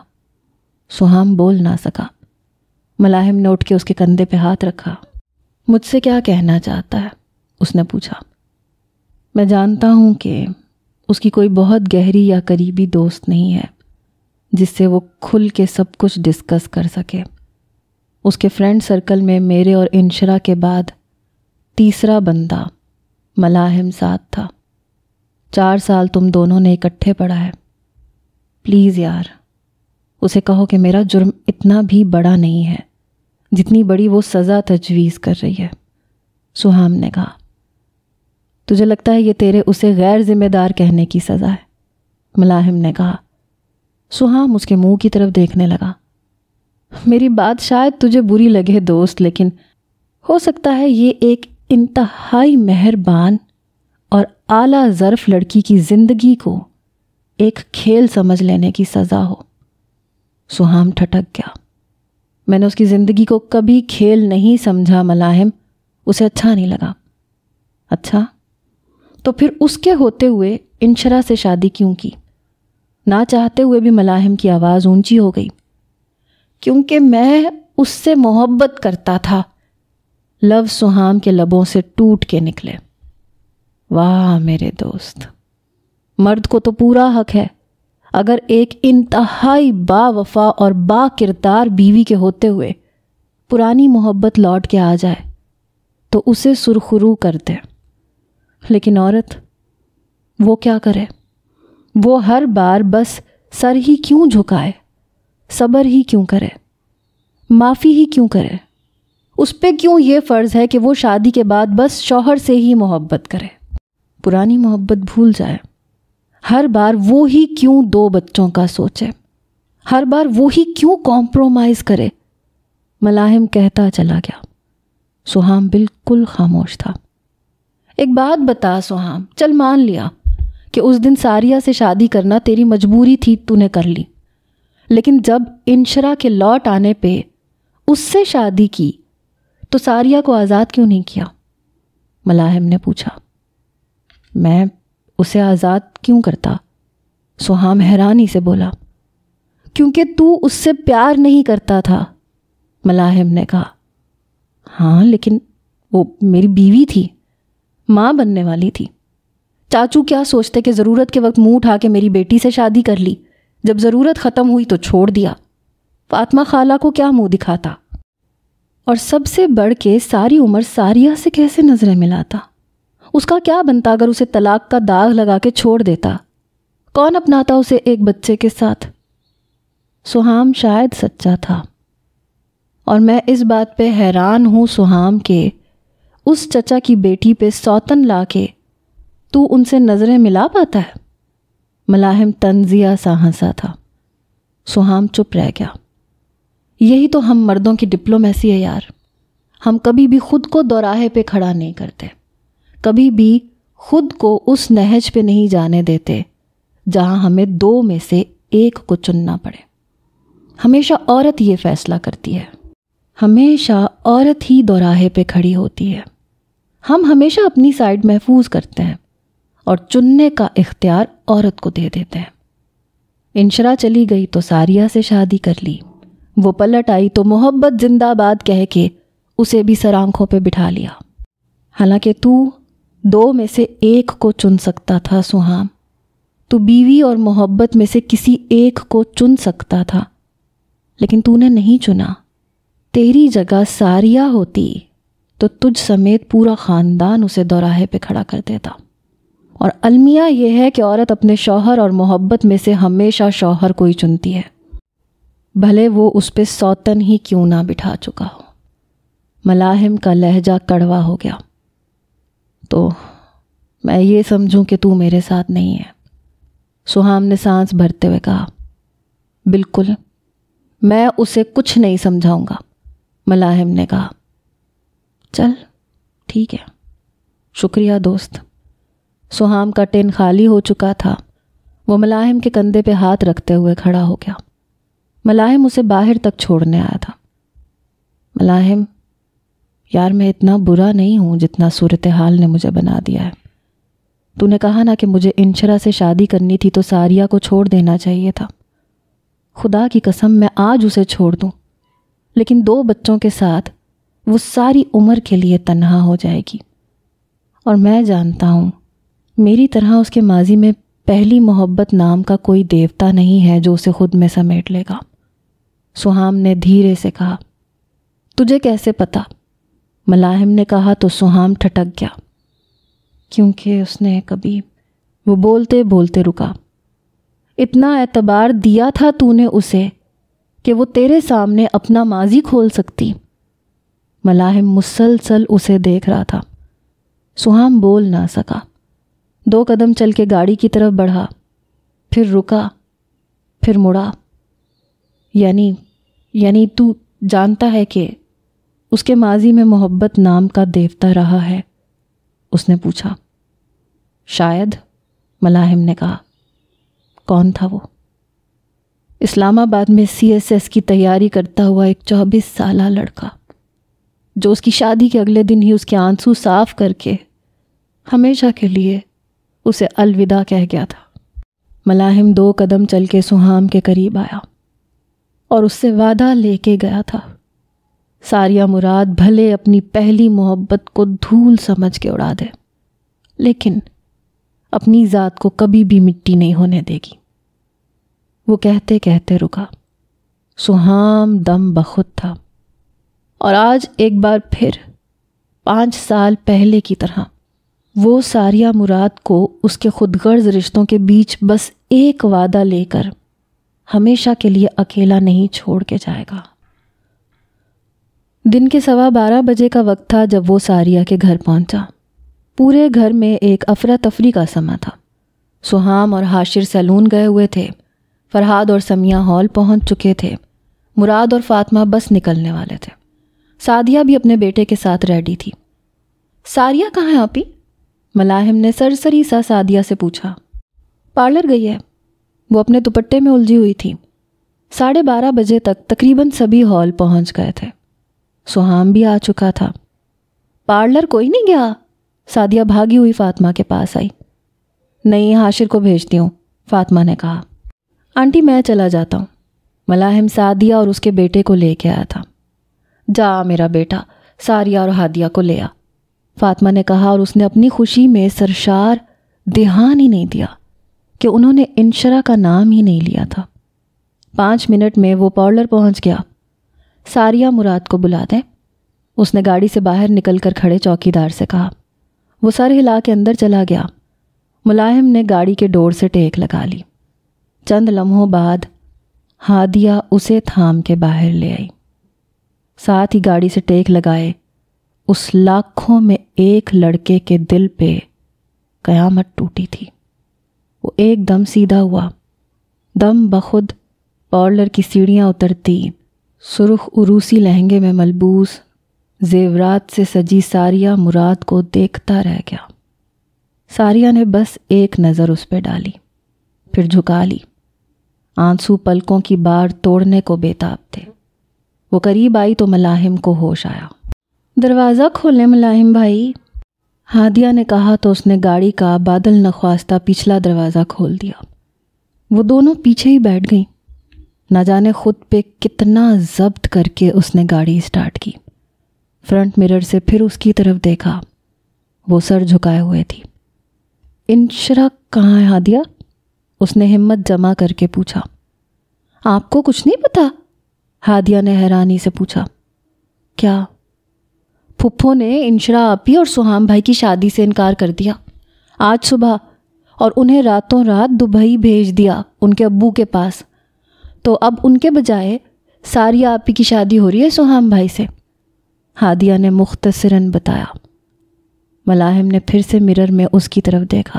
سہام بول نہ سکا. ملاحم نے اٹھ کے اس کے کندھے پہ ہاتھ رکھا. مجھ سے کیا کہنا چاہتا ہے؟ اس نے پوچھا. میں جانتا ہوں کہ اس کی کوئی بہت گہری یا قریبی دوست نہیں ہے جس سے وہ کھل کے سب کچھ ڈسکس کر سکے. اس کے فرینڈ سرکل میں میرے اور انشرا کے بعد تیسرا بندہ ملاحم ساتھ تھا. 4 سال تم دونوں نے اکٹھے پڑھا ہے. پلیز یار، اسے کہو کہ میرا جرم اتنا بھی بڑا نہیں ہے جتنی بڑی وہ سزا تجویز کر رہی ہے. سہام نے کہا. تجھے لگتا ہے یہ تیرے اسے غیر ذمہ دار کہنے کی سزا ہے؟ ملاحم نے کہا. سہام اس کے منہ کی طرف دیکھنے لگا. میری بات شاید تجھے بری لگے دوست، لیکن ہو سکتا ہے یہ ایک انتہائی مہربان اور اعلیٰ ظرف لڑکی کی زندگی کو ایک کھیل سمجھ لینے کی سزا ہو. سہام ٹھٹک گیا. میں نے اس کی زندگی کو کبھی کھیل نہیں سمجھا ملاحم. اسے اچھا نہیں لگا. اچھا، تو پھر اس کے ہوتے ہوئے انشرا سے شادی کیوں کی؟ نہ چاہتے ہوئے بھی ملاحم کی آواز اونچی ہو گئی. کیونکہ میں اس سے محبت کرتا تھا. لفظ سہام کے لبوں سے ٹوٹ کے نکلے. واہ میرے دوست، مرد کو تو پورا حق ہے اگر ایک انتہائی با وفا اور با کردار بیوی کے ہوتے ہوئے پرانی محبت لوٹ کے آ جائے تو اسے سرخرو کر دے. لیکن عورت وہ کیا کرے؟ وہ ہر بار بس سر ہی کیوں جھکائے، صبر ہی کیوں کرے، معافی ہی کیوں کرے؟ اس پہ کیوں یہ فرض ہے کہ وہ شادی کے بعد بس شوہر سے ہی محبت کرے، پرانی محبت بھول جائے؟ ہر بار وہ ہی کیوں 2 بچوں کا سوچے؟ ہر بار وہی کیوں کمپرومائز کرے؟ ملاحم کہتا چلا گیا۔ سہام بالکل خاموش تھا۔ ایک بات بتا سہام، چل مان لیا کہ اس دن ساریہ سے شادی کرنا تیری مجبوری تھی، تو نے کر لی، لیکن جب انشرا کے لوٹ آنے پہ اس سے شادی کی تو ساریہ کو آزاد کیوں نہیں کیا؟ ملاحم نے پوچھا۔ میں اسے آزاد کیوں کرتا؟ سہام حیرانی سے بولا۔ کیونکہ تو اس سے پیار نہیں کرتا تھا، ملاحم نے کہا۔ ہاں لیکن وہ میری بیوی تھی، ماں بننے والی تھی۔ چاچو کیا سوچتے کہ ضرورت کے وقت منہ اٹھا کے میری بیٹی سے شادی کر لی، جب ضرورت ختم ہوئی تو چھوڑ دیا۔ فاطمہ خالہ کو کیا منہ دکھاتا؟ اور سب سے بڑھ کے ساری عمر ساریہ سے کیسے نظریں ملاتا؟ اس کا کیا بنتا اگر اسے طلاق کا داغ لگا کے چھوڑ دیتا؟ کون اپناتا اسے ایک بچے کے ساتھ؟ سہام شاید سچا تھا، اور میں اس بات پہ حیران ہوں سہام کہ اس چچا کی بیٹی پہ سوتن لا کے تو ان سے نظریں ملا پاتا ہے۔ ملاحم تنزیہ سا ہنسا تھا۔ سہام چپ رہ گیا۔ یہی تو ہم مردوں کی ڈپلومیسی ہے یار، ہم کبھی بھی خود کو دوراہے پہ کھڑا نہیں کرتے، کبھی بھی خود کو اس نہج پہ نہیں جانے دیتے جہاں ہمیں 2 میں سے ایک کو چننا پڑے۔ ہمیشہ عورت یہ فیصلہ کرتی ہے، ہمیشہ عورت ہی دوراہے پہ کھڑی ہوتی ہے۔ ہم ہمیشہ اپنی سائڈ محفوظ کرتے ہیں اور چننے کا اختیار عورت کو دے دیتے ہیں۔ انشرا چلی گئی تو ساریہ سے شادی کر لی، وہ پلٹ آئی تو محبت زندہ باد کہہ کے اسے بھی سر آنکھوں پہ بٹھا لیا۔ حالانکہ تو 2 میں سے ایک کو چن سکتا تھا سہام، تو بیوی اور محبت میں سے کسی ایک کو چن سکتا تھا، لیکن تو نے نہیں چنا۔ تیری جگہ ساریہ ہوتی تو تجھ سمیت پورا خاندان اسے دوراہے پہ کھڑا کر دیتا۔ اور المیہ یہ ہے کہ عورت اپنے شوہر اور محبت میں سے ہمیشہ شوہر کو ہی چنتی ہے، بھلے وہ اس پہ سوتن ہی کیوں نہ بٹھا چکا ہو۔ ملاحم کا لہجہ کڑوا ہو گیا۔ تو میں یہ سمجھوں کہ تو میرے ساتھ نہیں ہے؟ سہام نے سانس بھرتے ہوئے کہا۔ بالکل، میں اسے کچھ نہیں سمجھاؤں گا، ملاحم نے کہا۔ چل ٹھیک ہے، شکریہ دوست۔ سہام کا ٹین خالی ہو چکا تھا۔ وہ ملاحم کے کندھے پہ ہاتھ رکھتے ہوئے کھڑا ہو گیا۔ ملاحم اسے باہر تک چھوڑنے آیا تھا۔ ملاحم، یار میں اتنا برا نہیں ہوں جتنا صورتحال نے مجھے بنا دیا ہے۔ تو نے کہا نا کہ مجھے انشرا سے شادی کرنی تھی تو ساریہ کو چھوڑ دینا چاہیے تھا۔ خدا کی قسم میں آج اسے چھوڑ دوں، لیکن 2 بچوں کے ساتھ وہ ساری عمر کے لیے تنہا ہو جائے گی، اور میں جانتا ہوں میری طرح اس کے ماضی میں پہلی محبت نام کا کوئی دیوتا نہیں ہے جو اسے خود میں سمیٹ لے گا۔ سہام نے دھیرے سے کہا۔ تجھے کیسے پتا؟ ملاحم نے کہا تو سہام ٹھٹک گیا، کیونکہ اس نے کبھی… وہ بولتے بولتے رکا۔ اتنا اعتبار دیا تھا تو نے اسے کہ وہ تیرے سامنے اپنا ماضی کھول سکتی؟ ملاحم مسلسل اسے دیکھ رہا تھا۔ سہام بول نہ سکا۔ 2 قدم چل کے گاڑی کی طرف بڑھا، پھر رکا، پھر مڑا۔ یعنی تو جانتا ہے کہ اس کے ماضی میں محبت نام کا دیوتا رہا ہے؟ اس نے پوچھا۔ شاید، ملاحم نے کہا۔ کون تھا وہ؟ اسلام آباد میں CSS کی تیاری کرتا ہوا ایک 24 سالہ لڑکا، جو اس کی شادی کے اگلے دن ہی اس کے آنسو صاف کر کے ہمیشہ کے لیے اسے الوداع کہہ گیا تھا۔ ملاحم 2 قدم چل کے سہام کے قریب آیا اور اس سے وعدہ لے کے گیا تھا، ساریہ مراد بھلے اپنی پہلی محبت کو دھول سمجھ کے اڑا دے، لیکن اپنی ذات کو کبھی بھی مٹی نہیں ہونے دے گی۔ وہ کہتے کہتے رکا۔ سہام دم بخود تھا، اور آج ایک بار پھر 5 سال پہلے کی طرح وہ ساریہ مراد کو اس کے خود غرض رشتوں کے بیچ بس ایک وعدہ لے کر ہمیشہ کے لیے اکیلا نہیں چھوڑ کے جائے گا۔ دن کے 12:15 بجے کا وقت تھا جب وہ ساریہ کے گھر پہنچا۔ پورے گھر میں ایک افراتفری کا سما تھا۔ سہام اور حاشر سیلون گئے ہوئے تھے، فرحاد اور سمیہ ہال پہنچ چکے تھے، مراد اور فاطمہ بس نکلنے والے تھے، سعدیہ بھی اپنے بیٹے کے ساتھ ریڈی تھی۔ ساریہ کہاں ہے آپی؟ ملاحم نے سرسری سا سعدیہ سے پوچھا۔ پارلر گئی ہے، وہ اپنے دوپٹے میں الجھی ہوئی تھی۔ 12:30 بجے تک تقریباً سبھی ہال پہنچ گئے تھے۔ سہام بھی آ چکا تھا۔ پارلر کوئی نہیں گیا؟ سعدیہ بھاگی ہوئی فاطمہ کے پاس آئی۔ نہیں، حاشر کو بھیجتی ہوں، فاطمہ نے کہا۔ آنٹی میں چلا جاتا ہوں، ملاحم سعدیہ اور اس کے بیٹے کو لے کے آیا تھا۔ جا میرا بیٹا، ساریہ اور ہادیہ کو لے آ، فاطمہ نے کہا، اور اس نے اپنی خوشی میں سرشار دھیان ہی نہیں دیا کہ انہوں نے انشرا کا نام ہی نہیں لیا تھا۔ 5 منٹ میں وہ پارلر پہنچ گیا۔ ساریہ مراد کو بلا دیں، اس نے گاڑی سے باہر نکل کر کھڑے چوکیدار سے کہا۔ وہ سر ہلا کے اندر چلا گیا۔ ملاحم نے گاڑی کے ڈور سے ٹیک لگا لی۔ چند لمحوں بعد ہادیہ اسے تھام کے باہر لے آئی۔ ساتھ ہی گاڑی سے ٹیک لگائے اس لاکھوں میں ایک لڑکے کے دل پہ قیامت ٹوٹی تھی۔ وہ ایک دم سیدھا ہوا، دم بخود پارلر کی سیڑھیاں اترتی، سرخ عروسی لہنگے میں ملبوس زیورات سے سجی ساریہ مراد کو دیکھتا رہ گیا۔ ساریہ نے بس ایک نظر اس پہ ڈالی، پھر جھکا لی۔ آنسو پلکوں کی بار توڑنے کو بےتاب تھے۔ وہ قریب آئی تو ملاحم کو ہوش آیا۔ دروازہ کھولیں ملاحم بھائی، ہادیہ نے کہا تو اس نے گاڑی کا بادل نخواستہ پچھلا دروازہ کھول دیا۔ وہ دونوں پیچھے ہی بیٹھ گئیں۔ نہ جانے خود پہ کتنا ضبط کر کے اس نے گاڑی سٹارٹ کی۔ فرنٹ مرر سے پھر اس کی طرف دیکھا، وہ سر جھکائے ہوئے تھی۔ انشرا کہاں ہے ہادیہ؟ اس نے ہمت جمع کر کے پوچھا۔ آپ کو کچھ نہیں پتا؟ ہادیہ نے حیرانی سے پوچھا۔ کیا؟ پھپھو نے انشرا آپی اور سہام بھائی کی شادی سے انکار کر دیا آج صبح، اور انہیں راتوں رات دبئی بھیج دیا ان کے ابو کے پاس۔ تو اب ان کے بجائے ساریہ آپی کی شادی ہو رہی ہے سہام بھائی سے، ہادیہ نے مختصراً بتایا۔ ملاحم نے پھر سے مرر میں اس کی طرف دیکھا۔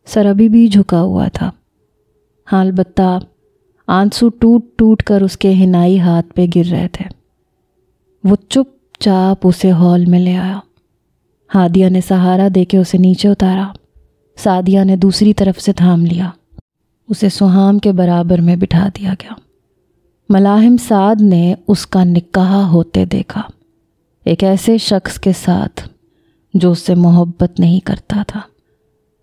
سر ابھی بھی جھکا ہوا تھا، ہاں البتہ آنسو ٹوٹ ٹوٹ کر اس کے حنائی ہاتھ پہ گر رہے تھے۔ وہ چپ چاپ اسے ہال میں لے آیا۔ ہادیہ نے سہارا دے کے اسے نیچے اتارا۔ سعدیہ نے دوسری طرف سے تھام لیا۔ اسے سہام کے برابر میں بٹھا دیا گیا۔ ملاحم سعد نے اس کا نکاح ہوتے دیکھا، ایک ایسے شخص کے ساتھ جو اس سے محبت نہیں کرتا تھا،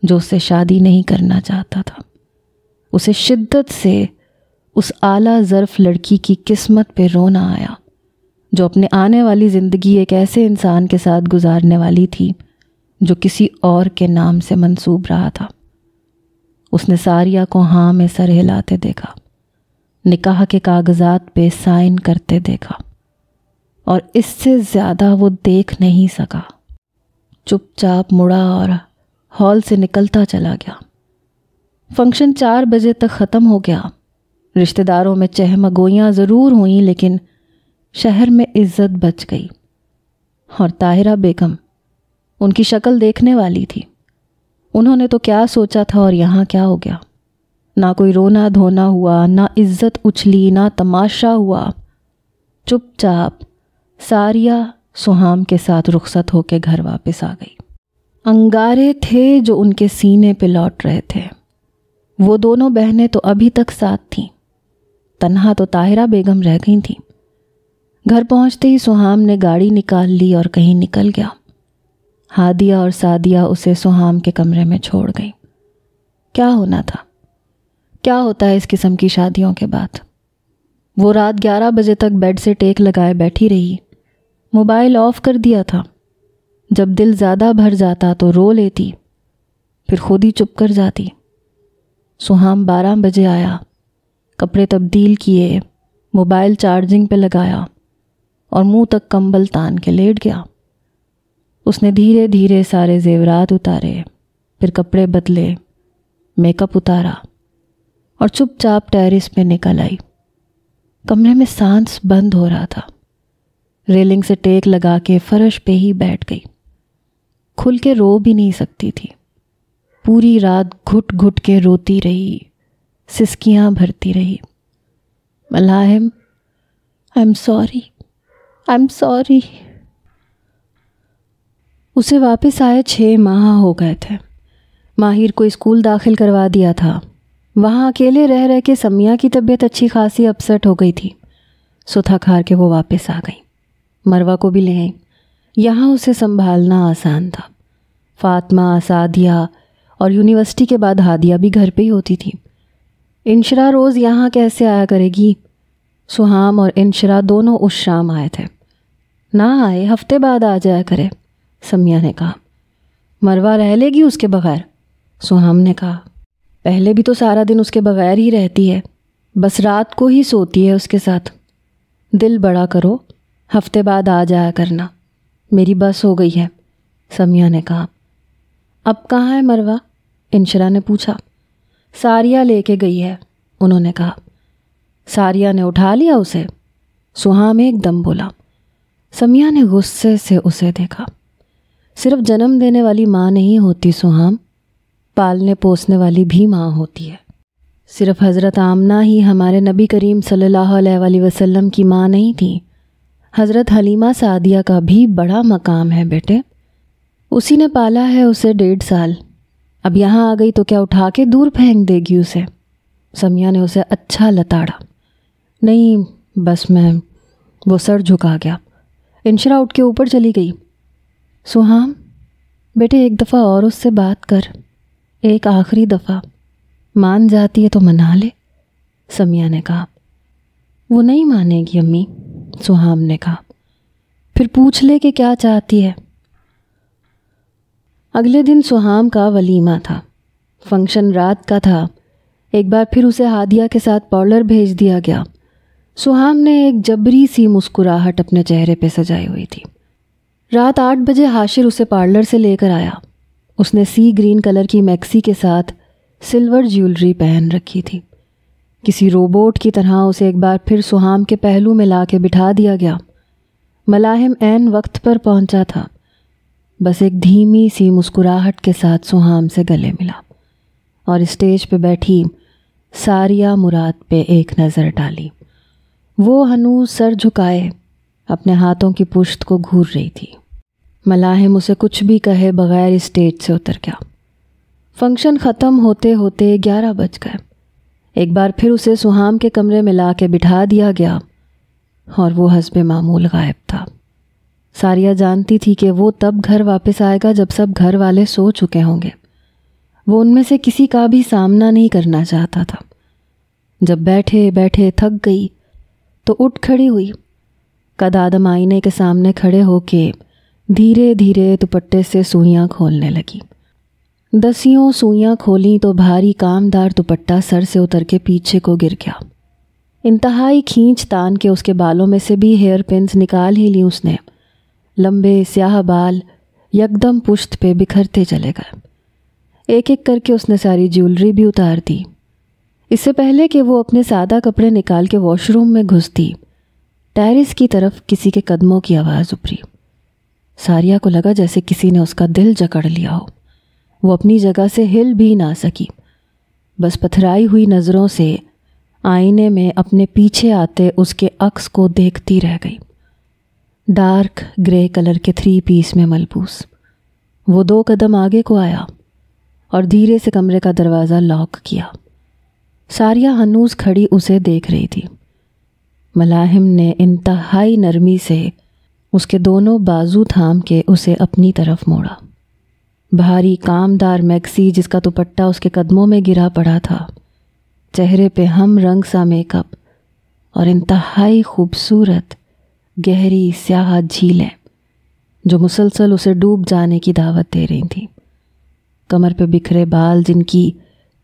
جو اس سے شادی نہیں کرنا چاہتا تھا۔ اسے شدت سے اس اعلیٰ ظرف لڑکی کی قسمت پہ رونا آیا، جو اپنے آنے والی زندگی ایک ایسے انسان کے ساتھ گزارنے والی تھی جو کسی اور کے نام سے منسوب رہا تھا۔ اس نے ساریہ کو ہاں میں سر ہلاتے دیکھا، نکاح کے کاغذات پہ سائن کرتے دیکھا، اور اس سے زیادہ وہ دیکھ نہیں سکا۔ چپ چاپ مڑا اور ہال سے نکلتا چلا گیا۔ فنکشن 4 بجے تک ختم ہو گیا۔ رشتہ داروں میں چہمگوئیاں ضرور ہوئیں، لیکن شہر میں عزت بچ گئی۔ اور طاہرہ بیگم ان کی شکل دیکھنے والی تھی۔ انہوں نے تو کیا سوچا تھا اور یہاں کیا ہو گیا؟ نہ کوئی رونا دھونا ہوا، نہ عزت اچھلی، نہ تماشا ہوا۔ چپ چاپ ساریہ سہام کے ساتھ رخصت ہو کے گھر واپس آ گئی۔ انگارے تھے جو ان کے سینے پہ لوٹ رہے تھے۔ وہ دونوں بہنیں تو ابھی تک ساتھ تھیں، تنہا تو طاہرہ بیگم رہ گئی تھیں۔ گھر پہنچتے ہی سہام نے گاڑی نکال لی اور کہیں نکل گیا۔ ہادیہ اور سعدیہ اسے سہام کے کمرے میں چھوڑ گئیں۔ کیا ہونا تھا؟ کیا ہوتا ہے اس قسم کی شادیوں کے بعد؟ وہ رات 11 بجے تک بیڈ سے ٹیک لگائے بیٹھی رہی، موبائل آف کر دیا تھا۔ جب دل زیادہ بھر جاتا تو رو لیتی، پھر خود ہی چپ کر جاتی۔ سہام 12 بجے آیا، کپڑے تبدیل کیے، موبائل چارجنگ پہ لگایا اور منہ تک کمبل تان کے لیٹ گیا۔ اس نے دھیرے دھیرے سارے زیورات اتارے، پھر کپڑے بدلے، میک اپ اتارا اور چپ چاپ ٹیرس پہ نکل آئی۔ کمرے میں سانس بند ہو رہا تھا۔ ریلنگ سے ٹیک لگا کے فرش پہ ہی بیٹھ گئی۔ کھل کے رو بھی نہیں سکتی تھی۔ پوری رات گھٹ گھٹ کے روتی رہی، سسکیاں بھرتی رہی۔ ملاحم، آئی ایم سوری۔ اسے واپس آئے 6 ماہ ہو گئے تھے۔ ماہر کو اسکول داخل کروا دیا تھا۔ وہاں اکیلے رہ رہ کے سمیہ کی طبیعت اچھی خاصی اپسٹ ہو گئی تھی، سو تھک ہار کے وہ واپس آ گئی۔ مروہ کو بھی لے آئی۔ یہاں اسے سنبھالنا آسان تھا۔ فاطمہ، سعدیہ اور یونیورسٹی کے بعد ہادیہ بھی گھر پہ ہی ہوتی تھی۔ انشرا روز یہاں کیسے آیا کرے گی؟ سہام اور انشرا دونوں اس شام آئے تھے۔ نہ آئے، ہفتے بعد آ جایا کرے، سمیہ نے کہا۔ مروہ رہ لے گی اس کے بغیر؟ سہام نے کہا۔ پہلے بھی تو سارا دن اس کے بغیر ہی رہتی ہے، بس رات کو ہی سوتی ہے اس کے ساتھ۔ دل بڑا کرو، ہفتے بعد آ جایا کرنا، میری بس ہو گئی ہے، سمیہ نے کہا۔ اب کہاں ہے مروہ؟ انشرا نے پوچھا۔ ساریہ لے کے گئی ہے، انہوں نے کہا۔ ساریہ نے اٹھا لیا اسے؟ سہام ایک دم بولا۔ سمیہ نے غصے سے اسے دیکھا۔ صرف جنم دینے والی ماں نہیں ہوتی سہام، پالنے پوسنے والی بھی ماں ہوتی ہے۔ صرف حضرت آمنہ ہی ہمارے نبی کریم صلی اللہ علیہ وآلہ وسلم کی ماں نہیں تھی، حضرت حلیمہ سعدیہ کا بھی بڑا مقام ہے بیٹے۔ اسی نے پالا ہے اسے 1.5 سال۔ اب یہاں آ گئی تو کیا اٹھا کے دور پھینک دے گی اسے؟ سمیہ نے اسے اچھا لتاڑا۔ نہیں بس میں، وہ سر جھکا گیا۔ انشرا اٹھ کے اوپر چلی گئی۔ سہام بیٹے ایک دفعہ اور اس سے بات کر، ایک آخری دفعہ، مان جاتی ہے تو منا لے، سمیہ نے کہا۔ وہ نہیں مانے گی امی، سہام نے کہا۔ پھر پوچھ لے کہ کیا چاہتی ہے۔ اگلے دن سہام کا ولیمہ تھا۔ فنکشن رات کا تھا۔ ایک بار پھر اسے ہادیہ کے ساتھ پارلر بھیج دیا گیا۔ سہام نے ایک جبری سی مسکراہٹ اپنے چہرے پہ سجائی ہوئی تھی۔ رات 8 بجے حاشر اسے پارلر سے لے کر آیا۔ اس نے سی گرین کلر کی میکسی کے ساتھ سلور جیولری پہن رکھی تھی۔ کسی روبوٹ کی طرح اسے ایک بار پھر سہام کے پہلو میں لا کے بٹھا دیا گیا۔ ملاحم عین وقت پر پہنچا تھا، بس ایک دھیمی سی مسکراہٹ کے ساتھ سہام سے گلے ملا اور اسٹیج پہ بیٹھی ساریہ مراد پہ ایک نظر ڈالی۔ وہ ہنوز سر جھکائے اپنے ہاتھوں کی پشت کو گھور رہی تھی۔ ملاحم اسے کچھ بھی کہے بغیر اسٹیج سے اتر گیا۔ فنکشن ختم ہوتے ہوتے 11 بج گئے۔ ایک بار پھر اسے سہام کے کمرے میں لا کے بٹھا دیا گیا اور وہ حسب معمول غائب تھا۔ ساریہ جانتی تھی کہ وہ تب گھر واپس آئے گا جب سب گھر والے سو چکے ہوں گے۔ وہ ان میں سے کسی کا بھی سامنا نہیں کرنا چاہتا تھا۔ جب بیٹھے بیٹھے تھک گئی تو اٹھ کھڑی ہوئی۔ قد آدم آئینے کے سامنے کھڑے ہو کے دھیرے دھیرے دوپٹے سے سوئیاں کھولنے لگی۔ 10 سوئیاں کھولیں تو بھاری کامدار دوپٹہ سر سے اتر کے پیچھے کو گر گیا۔ انتہائی کھینچ تان کے اس کے بالوں میں سے بھی ہیئر پنز نکال ہی لی اس نے۔ لمبے سیاہ بال یکدم پشت پہ بکھرتے چلے گئے۔ ایک ایک کر کے اس نے ساری جیولری بھی اتار دی۔ اس سے پہلے کہ وہ اپنے سادہ کپڑے نکال کے واش روم میں گھستی، ٹیرس کی طرف کسی کے قدموں کی آواز ابھری۔ ساریہ کو لگا جیسے کسی نے اس کا دل جکڑ لیا ہو۔ وہ اپنی جگہ سے ہل بھی نہ سکی، بس پتھرائی ہوئی نظروں سے آئینے میں اپنے پیچھے آتے اس کے عکس کو دیکھتی رہ گئی۔ ڈارک گرے کلر کے 3 پیس میں ملبوس وہ 2 قدم آگے کو آیا اور دھیرے سے کمرے کا دروازہ لاک کیا۔ ساریہ ہنوز کھڑی اسے دیکھ رہی تھی۔ ملاحم نے انتہائی نرمی سے اس کے دونوں بازو تھام کے اسے اپنی طرف موڑا۔ بھاری کامدار میکسی جس کا دوپٹہ اس کے قدموں میں گرا پڑا تھا، چہرے پہ ہم رنگ سا میک اپ اور انتہائی خوبصورت گہری سیاہ جھیلیں جو مسلسل اسے ڈوب جانے کی دعوت دے رہی تھیں۔ کمر پہ بکھرے بال جن کی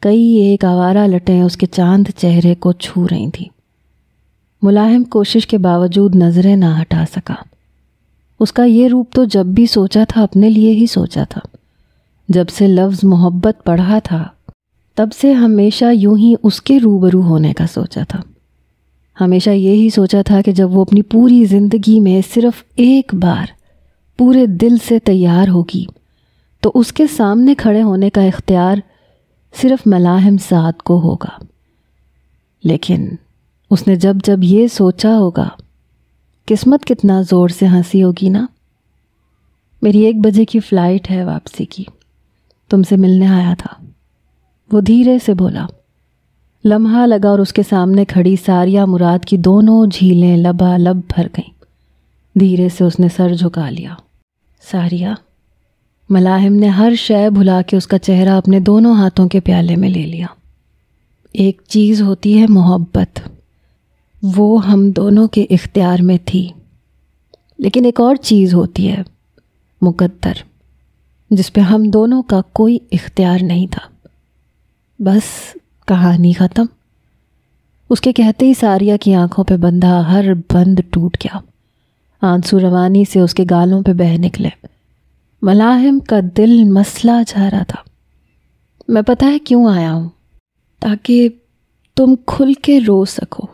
کئی ایک آوارہ لٹیں اس کے چاند چہرے کو چھو رہی تھیں۔ ملاحم کوشش کے باوجود نظریں نہ ہٹا سکا۔ اس کا یہ روپ تو جب بھی سوچا تھا اپنے لیے ہی سوچا تھا. جب سے لفظ محبت پڑھا تھا تب سے ہمیشہ یوں ہی اس کے روبرو ہونے کا سوچا تھا. ہمیشہ یہی سوچا تھا کہ جب وہ اپنی پوری زندگی میں صرف ایک بار پورے دل سے تیار ہوگی تو اس کے سامنے کھڑے ہونے کا اختیار صرف ملاحم سعد کو ہوگا. لیکن اس نے جب جب یہ سوچا ہوگا قسمت کتنا زور سے ہنسی ہوگی نا. میری 1 بجے کی فلائٹ ہے واپسی کی، تم سے ملنے آیا تھا. وہ دھیرے سے بولا. لمحہ لگا اور اس کے سامنے کھڑی ساریہ مراد کی دونوں جھیلیں لبا لب بھر گئیں. دھیرے سے اس نے سر جھکا لیا. ساریہ. ملاحم نے ہر شے بھلا کے اس کا چہرہ اپنے دونوں ہاتھوں کے پیالے میں لے لیا. ایک چیز ہوتی ہے محبت، وہ ہم دونوں کے اختیار میں تھی. لیکن ایک اور چیز ہوتی ہے مقدر، جس پہ ہم دونوں کا کوئی اختیار نہیں تھا. بس کہانی ختم. اس کے کہتے ہی ساریہ کی آنکھوں پہ بندھا ہر بند ٹوٹ گیا. آنسو روانی سے اس کے گالوں پہ بہہ نکلے. ملاحم کا دل مسلا جا رہا تھا. میں پتہ ہے کیوں آیا ہوں، تاکہ تم کھل کے رو سکو،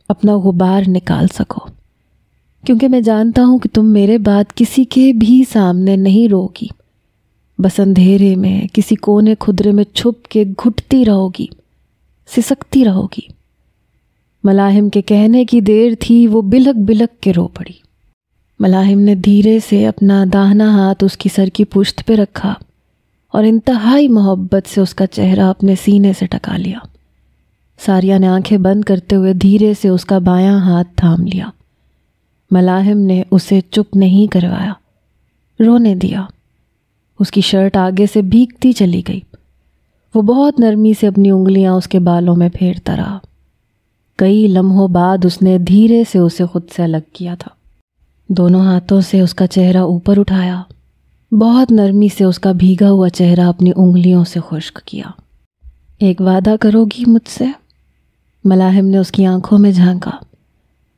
اپنا غبار نکال سکو. کیونکہ میں جانتا ہوں کہ تم میرے بعد کسی کے بھی سامنے نہیں رو گی. بس اندھیرے میں کسی کونے خدرے میں چھپ کے گھٹتی رہو گی، سسکتی رہو گی. ملاحم کے کہنے کی دیر تھی، وہ بلک بلک کے رو پڑی. ملاحم نے دھیرے سے اپنا داہنا ہاتھ اس کی سر کی پشت پہ رکھا اور انتہائی محبت سے اس کا چہرہ اپنے سینے سے ٹکا لیا. ساریہ نے آنکھیں بند کرتے ہوئے دھیرے سے اس کا بایاں ہاتھ تھام لیا. ملاحم نے اسے چپ نہیں کروایا، رونے دیا. اس کی شرٹ آگے سے بھیگتی چلی گئی. وہ بہت نرمی سے اپنی انگلیاں اس کے بالوں میں پھیرتا رہا. کئی لمحوں بعد اس نے دھیرے سے اسے خود سے الگ کیا تھا. دونوں ہاتھوں سے اس کا چہرہ اوپر اٹھایا، بہت نرمی سے اس کا بھیگا ہوا چہرہ اپنی انگلیوں سے خشک کیا. ایک وعدہ کرو گی مجھ سے؟ ملاحم نے اس کی آنکھوں میں جھانکا.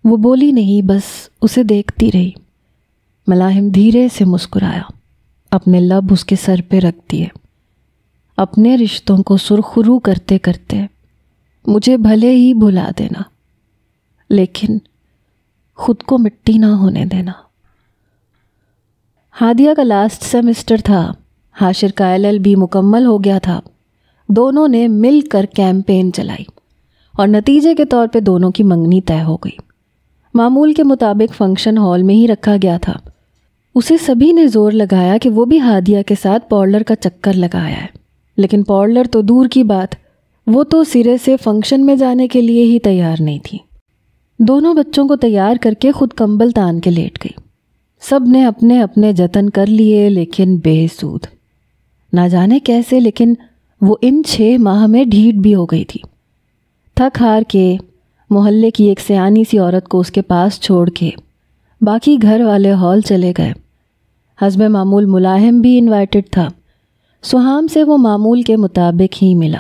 وہ بولی نہیں، بس اسے دیکھتی رہی. ملاحم دھیرے سے مسکرایا، اپنے لب اس کے سر پہ رکھ دیے. اپنے رشتوں کو سرخرو کرتے کرتے مجھے بھلے ہی بھلا دینا، لیکن خود کو مٹی نہ ہونے دینا. ہادیہ کا لاسٹ سیمسٹر تھا. حاشر کا LLB مکمل ہو گیا تھا. دونوں نے مل کر کیمپین چلائی اور نتیجے کے طور پہ دونوں کی منگنی طے ہو گئی. معمول کے مطابق فنکشن ہال میں ہی رکھا گیا تھا. اسے سبھی نے زور لگایا کہ وہ بھی ہادیہ کے ساتھ پارلر کا چکر لگایا ہے، لیکن پارلر تو دور کی بات، وہ تو سرے سے فنکشن میں جانے کے لیے ہی تیار نہیں تھی. دونوں بچوں کو تیار کر کے خود کمبل تان کے لیٹ گئی. سب نے اپنے اپنے جتن کر لیے، لیکن بے سود. نہ جانے کیسے، لیکن وہ ان 6 ماہ میں ڈھیٹ بھی ہو گئی تھی. تھک ہار کے محلے کی ایک سیانی سی عورت کو اس کے پاس چھوڑ کے باقی گھر والے ہال چلے گئے. حسب معمول ملاحم بھی انوائٹڈ تھا. سہام سے وہ معمول کے مطابق ہی ملا.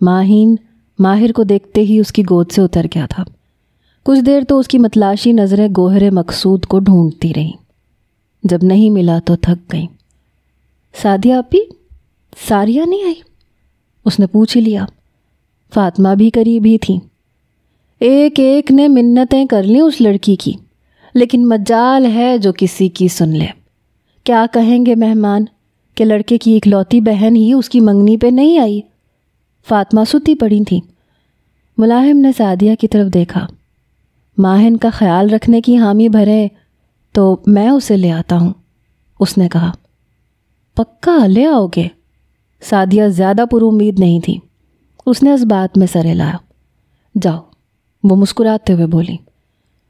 ماہین ماہر کو دیکھتے ہی اس کی گود سے اتر گیا تھا. کچھ دیر تو اس کی متلاشی نظریں گوہر مقصود کو ڈھونڈتی رہیں. جب نہیں ملا تو تھک گئیں. سعدیہ آپی، ساریہ نہیں آئی؟ اس نے پوچھ ہی لیا. فاطمہ بھی قریب ہی تھی. ایک ایک نے منتیں کر لیں اس لڑکی کی، لیکن مجال ہے جو کسی کی سن لے. کیا کہیں گے مہمان کہ لڑکے کی اکلوتی بہن ہی اس کی منگنی پہ نہیں آئی. فاطمہ ستی پڑی تھی. ملاحم نے سعدیہ کی طرف دیکھا. ماہن کا خیال رکھنے کی حامی بھریں تو میں اسے لے آتا ہوں، اس نے کہا. پکا لے آؤ گے؟ سعدیہ زیادہ پر امید نہیں تھی. اس نے اس بات میں سر ہلایا. جاؤ، وہ مسکراتے ہوئے بولی.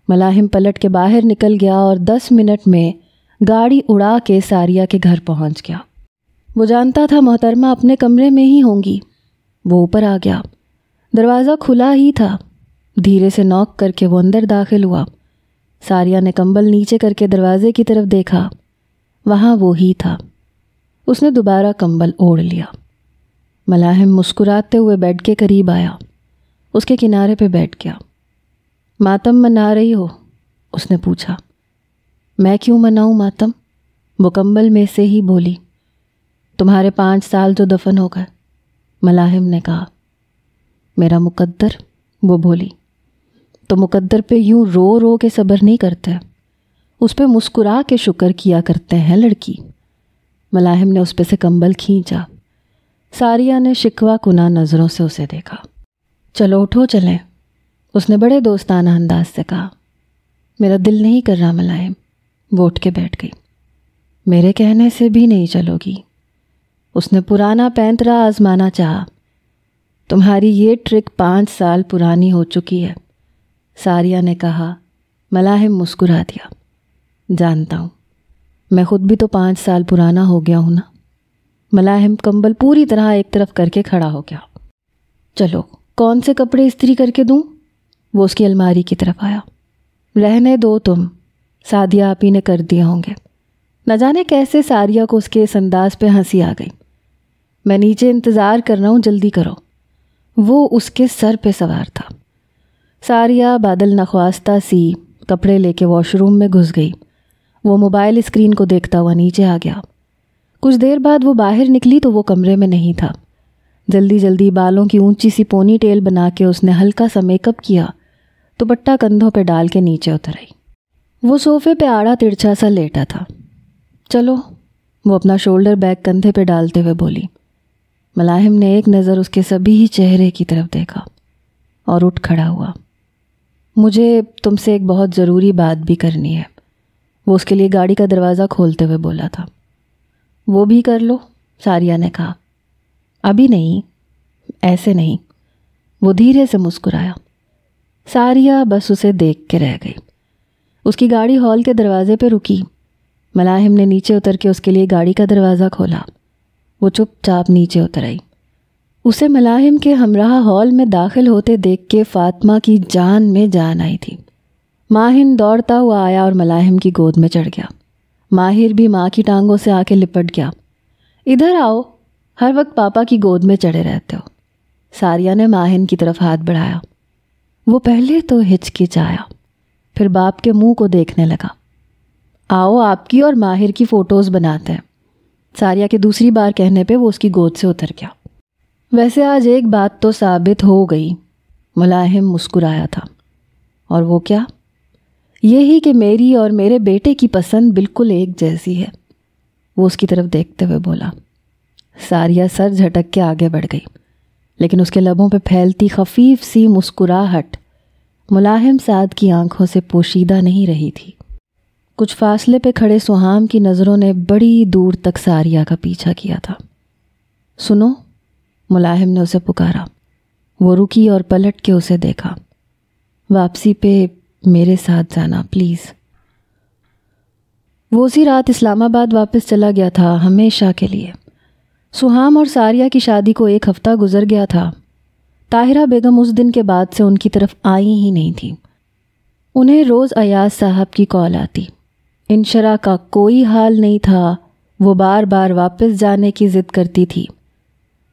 ملاحم پلٹ کے باہر نکل گیا اور 10 منٹ میں گاڑی اڑا کے ساریہ کے گھر پہنچ گیا. وہ جانتا تھا محترمہ اپنے کمرے میں ہی ہوں گی. وہ اوپر آ گیا. دروازہ کھلا ہی تھا. دھیرے سے نوک کر کے وہ اندر داخل ہوا. ساریہ نے کمبل نیچے کر کے دروازے کی طرف دیکھا. وہاں وہی تھا. اس نے دوبارہ کمبل اوڑھ لیا. ملاحم مسکراتے ہوئے بیڈ کے قریب آیا. اس کے کنارے پہ بیٹھ گیا. ماتم منا رہی ہو؟ اس نے پوچھا. میں کیوں مناؤں ماتم؟ وہ کمبل میں سے ہی بولی۔ تمہارے 5 سال جو دفن ہو گئے، ملاحم نے کہا۔ میرا مقدر، وہ بولی۔ تو مقدر پہ یوں رو رو کے صبر نہیں کرتے، اس پہ مسکرا کے شکر کیا کرتے ہیں لڑکی۔ ملاحم نے اس پہ سے کمبل کھینچا۔ ساریہ نے شکوہ کناں نظروں سے اسے دیکھا۔ چلو اٹھو چلیں، اس نے بڑے دوستانہ انداز سے کہا۔ میرا دل نہیں کر رہا ملاحم، وہ اٹھ کے بیٹھ گئی۔ میرے کہنے سے بھی نہیں چلو گی؟ اس نے پرانا پینترا آزمانا چاہا۔ تمہاری یہ ٹرک 5 سال پرانی ہو چکی ہے، ساریہ نے کہا۔ ملاحم مسکرا دیا۔ جانتا ہوں، میں خود بھی تو 5 سال پرانا ہو گیا ہوں نا۔ ملاحم کمبل پوری طرح ایک طرف کر کے کھڑا ہو گیا۔ چلو کون سے کپڑے استری کر کے دوں؟ وہ اس کی الماری کی طرف آیا۔ رہنے دو تم، سعدیہ آپی نے کر دیے ہوں گے۔ نہ جانے کیسے ساریہ کو اس کے اس انداز پہ ہنسی آ گئی۔ میں نیچے انتظار کر رہا ہوں، جلدی کرو۔ وہ اس کے سر پہ سوار تھا۔ ساریہ بادل نخواستہ سی کپڑے لے کے واش روم میں گھس گئی۔ وہ موبائل اسکرین کو دیکھتا ہوا نیچے آ گیا۔ کچھ دیر بعد وہ باہر نکلی تو وہ کمرے میں نہیں تھا۔ جلدی جلدی بالوں کی اونچی سی پونی ٹیل بنا کے اس نے ہلکا سا میک اپ کیا، دوپٹہ کندھوں پہ ڈال کے نیچے اتر آئی۔ وہ صوفے پہ آڑا ترچھا سا لیٹا تھا۔ چلو، وہ اپنا شولڈر بیگ کندھے پہ ڈالتے ہوئے بولی۔ ملاحم نے ایک نظر اس کے سبھی ہی چہرے کی طرف دیکھا اور اٹھ کھڑا ہوا۔ مجھے تم سے ایک بہت ضروری بات بھی کرنی ہے، وہ اس کے لیے گاڑی کا دروازہ کھولتے ہوئے بولا تھا۔ وہ بھی کر لو، ساریہ نے کہا۔ ابھی نہیں، ایسے نہیں، وہ دھیرے سے مسکرایا۔ ساریہ بس اسے دیکھ کے رہ گئی۔ اس کی گاڑی ہال کے دروازے پہ رکی۔ ملاحم نے نیچے اتر کے اس کے لیے گاڑی کا دروازہ کھولا۔ وہ چپ چاپ نیچے اتر آئی۔ اسے ملاحم کے ہمراہ ہال میں داخل ہوتے دیکھ کے فاطمہ کی جان میں جان آئی تھی۔ ماہن دوڑتا ہوا آیا اور ملاحم کی گود میں چڑھ گیا۔ ماہر بھی ماں کی ٹانگوں سے آ کے لپٹ گیا۔ ادھر آؤ، ہر وقت پاپا کی گود میں چڑھے رہتے ہو۔ ساریہ نے ماہن کی طرف ہاتھ بڑھایا۔ وہ پہلے تو ہچکچایا، پھر باپ کے منہ کو دیکھنے لگا۔ آؤ آپ کی اور ماہر کی فوٹوز بناتے ہیں۔ ساریہ کے دوسری بار کہنے پہ وہ اس کی گود سے اتر گیا۔ ویسے آج ایک بات تو ثابت ہو گئی، ملاحم مسکرایا تھا۔ اور وہ کیا؟ یہی کہ میری اور میرے بیٹے کی پسند بالکل ایک جیسی ہے، وہ اس کی طرف دیکھتے ہوئے بولا۔ ساریہ سر جھٹک کے آگے بڑھ گئی، لیکن اس کے لبوں پہ پھیلتی خفیف سی مسکراہٹ ملاحم سعد کی آنکھوں سے پوشیدہ نہیں رہی تھی۔ کچھ فاصلے پہ کھڑے سہام کی نظروں نے بڑی دور تک ساریہ کا پیچھا کیا تھا۔ سنو، ملاحم نے اسے پکارا۔ وہ رکی اور پلٹ کے اسے دیکھا۔ واپسی پہ میرے ساتھ جانا پلیز۔ وہ اسی رات اسلام آباد واپس چلا گیا تھا، ہمیشہ کے لیے۔ سہام اور ساریہ کی شادی کو 1 ہفتہ گزر گیا تھا۔ طاہرہ بیگم اس دن کے بعد سے ان کی طرف آئی ہی نہیں تھی۔ انہیں روز ایاز صاحب کی کال آتی۔ انشرا کا کوئی حال نہیں تھا، وہ بار بار واپس جانے کی ضد کرتی تھی۔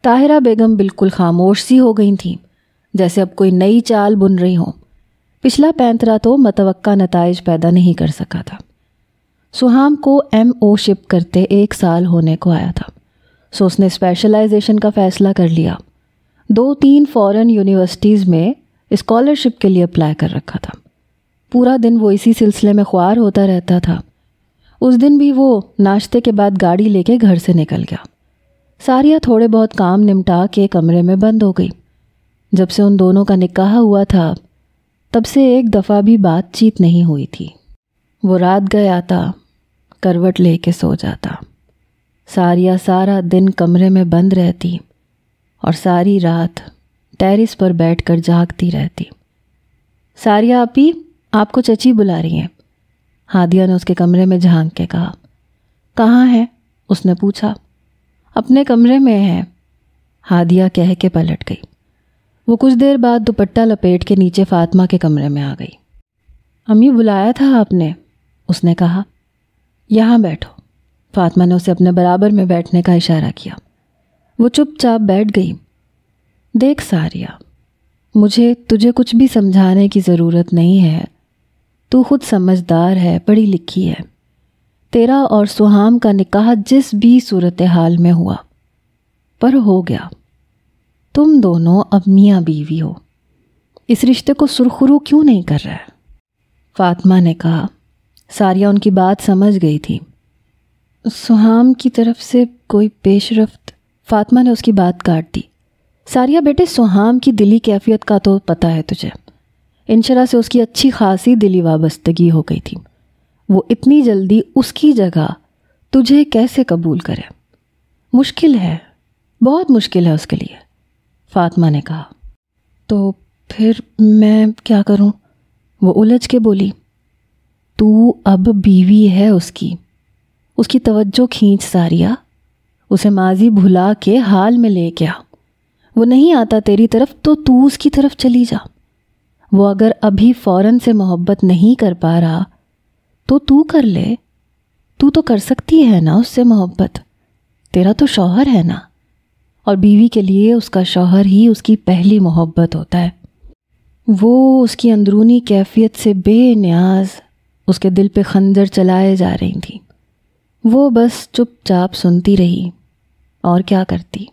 طاہرہ بیگم بالکل خاموش سی ہو گئی تھیں، جیسے اب کوئی نئی چال بن رہی ہوں۔ پچھلا پینترا تو متوقع نتائج پیدا نہیں کر سکا تھا۔ سہام کو MO شپ کرتے 1 سال ہونے کو آیا تھا، سو اس نے اسپیشلائزیشن کا فیصلہ کر لیا۔ 2-3 فورن یونیورسٹیز میں اسکالرشپ کے لیے اپلائی کر رکھا تھا۔ پورا دن وہ اسی سلسلے میں خوار ہوتا رہتا تھا۔ اس دن بھی وہ ناشتے کے بعد گاڑی لے کے گھر سے نکل گیا۔ ساریہ تھوڑے بہت کام نمٹا کے کمرے میں بند ہو گئی۔ جب سے ان دونوں کا نکاح ہوا تھا، تب سے ایک دفعہ بھی بات چیت نہیں ہوئی تھی۔ وہ رات گئے آتا، کروٹ لے کے سو جاتا۔ ساریہ سارا دن کمرے میں بند رہتی اور ساری رات ٹیرس پر بیٹھ کر جاگتی رہتی۔ ساریہ آپی، آپ کو چچی بلا رہی ہیں، ہادیہ نے اس کے کمرے میں جھانک کے کہا۔ کہاں ہے؟ اس نے پوچھا۔ اپنے کمرے میں ہے، ہادیہ کہہ کے پلٹ گئی۔ وہ کچھ دیر بعد دوپٹہ لپیٹ کے نیچے فاطمہ کے کمرے میں آ گئی۔ امی بلایا تھا آپ نے؟ اس نے کہا۔ یہاں بیٹھو۔ فاطمہ نے اسے اپنے برابر میں بیٹھنے کا اشارہ کیا۔ وہ چپ چاپ بیٹھ گئی۔ دیکھ ساریہ، مجھے تجھے کچھ بھی سمجھانے کی ضرورت نہیں ہے، تو خود سمجھدار ہے، پڑھی لکھی ہے۔ تیرا اور سہام کا نکاح جس بھی صورتحال میں ہوا پر ہو گیا. تم دونوں اب میاں بیوی ہو. اس رشتے کو سرخرو کیوں نہیں کر رہا ہے؟ فاطمہ نے کہا. ساریہ ان کی بات سمجھ گئی تھی. سہام کی طرف سے کوئی پیش رفت؟ فاطمہ نے اس کی بات کاٹ دی. ساریہ بیٹے، سہام کی دلی کیفیت کا تو پتہ ہے تجھے. انشرا سے اس کی اچھی خاصی دلی وابستگی ہو گئی تھی. وہ اتنی جلدی اس کی جگہ تجھے کیسے قبول کرے؟ مشکل ہے، بہت مشکل ہے اس کے لیے. فاطمہ نے کہا. تو پھر میں کیا کروں؟ وہ الجھ کے بولی. تو اب بیوی ہے اس کی توجہ کھینچ ساریہ. اسے ماضی بھلا کے حال میں لے کے آ. وہ نہیں آتا تیری طرف تو اس کی طرف چلی جا. وہ اگر ابھی فوراً سے محبت نہیں کر پا رہا تو کر لے. تو کر سکتی ہے نا اس سے محبت. تیرا تو شوہر ہے نا، اور بیوی کے لیے اس کا شوہر ہی اس کی پہلی محبت ہوتا ہے. وہ اس کی اندرونی کیفیت سے بے نیاز اس کے دل پہ خنجر چلائے جا رہی تھی. وہ بس چپ چاپ سنتی رہی اور کیا کرتی.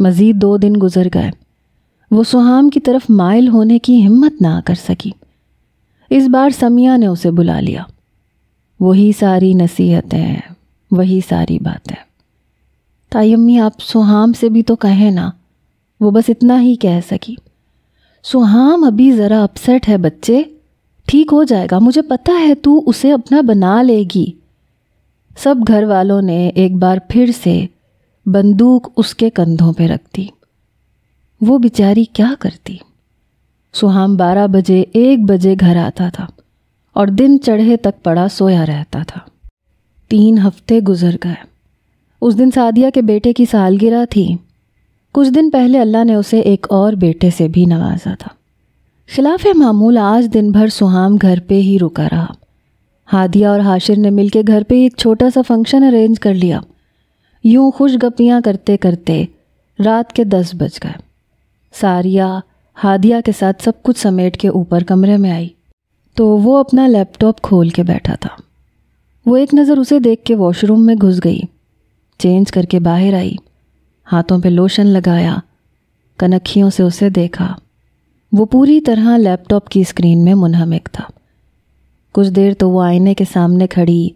مزید 2 دن گزر گئے. وہ سہام کی طرف مائل ہونے کی ہمت نہ کر سکی. اس بار سمیہ نے اسے بلا لیا. وہی ساری نصیحتیں، وہی ساری باتیں. تائی امی آپ سہام سے بھی تو کہیں نا. وہ بس اتنا ہی کہہ سکی. سہام ابھی ذرا اپسیٹ ہے بچے، ٹھیک ہو جائے گا. مجھے پتہ ہے تو اسے اپنا بنا لے گی. سب گھر والوں نے ایک بار پھر سے بندوق اس کے کندھوں پہ رکھ دی. وہ بیچاری کیا کرتی؟ سہام 12 بجے 1 بجے گھر آتا تھا اور دن چڑھے تک پڑا سویا رہتا تھا. 3 ہفتے گزر گئے. اس دن سعدیہ کے بیٹے کی سالگرہ تھی. کچھ دن پہلے اللہ نے اسے ایک اور بیٹے سے بھی نوازا تھا. خلاف معمول آج دن بھر سہام گھر پہ ہی رکا رہا. ہادیہ اور حاشر نے مل کے گھر پہ ایک چھوٹا سا فنکشن ارینج کر لیا. یوں خوش گپیاں کرتے کرتے رات کے 10 بج گئے. ساریہ ہادیہ کے ساتھ سب کچھ سمیٹ کے اوپر کمرے میں آئی تو وہ اپنا لیپ ٹاپ کھول کے بیٹھا تھا. وہ ایک نظر اسے دیکھ کے واش روم میں گھس گئی. چینج کر کے باہر آئی. ہاتھوں پہ لوشن لگایا. کنکھیوں سے اسے دیکھا. وہ پوری طرح لیپ ٹاپ کی اسکرین میں منہمک تھا. کچھ دیر تو وہ آئینے کے سامنے کھڑی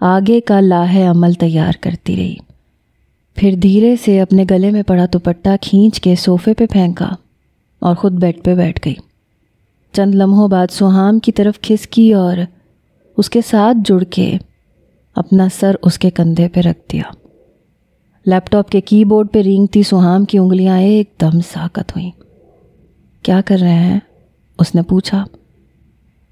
آگے کا لاہے عمل تیار کرتی رہی. پھر دھیرے سے اپنے گلے میں پڑا دوپٹہ کھینچ کے صوفے پہ پھینکا اور خود بیڈ پہ بیٹھ گئی. چند لمحوں بعد سہام کی طرف کھسکی اور اس کے ساتھ جڑ کے اپنا سر اس کے کندھے پہ رکھ دیا. لیپ ٹاپ کے کی بورڈ پہ رینگتی سہام کی انگلیاں ایک دم ساکت ہوئیں. کیا کر رہے ہیں؟ اس نے پوچھا.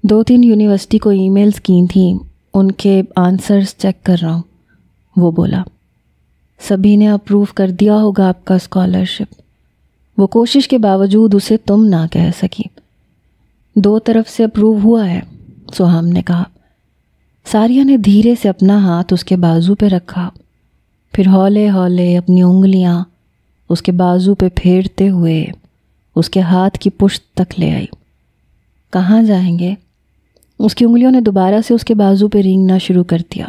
2-3 یونیورسٹی کو ای میلز کی تھیں، ان کے آنسرز چیک کر رہا ہوں. وہ بولا. سبھی نے اپروو کر دیا ہوگا آپ کا اسکالرشپ. وہ کوشش کے باوجود اسے تم نہ کہہ سکی. 2 طرف سے اپروو ہوا ہے، سہام نے کہا. ساریہ نے دھیرے سے اپنا ہاتھ اس کے بازو پہ رکھا، پھر ہولے ہولے اپنی انگلیاں اس کے بازو پہ پھیرتے ہوئے اس کے ہاتھ کی پشت تک لے آئی. کہاں جائیں گے؟ اس کی انگلیوں نے دوبارہ سے اس کے بازو پہ رینگنا شروع کر دیا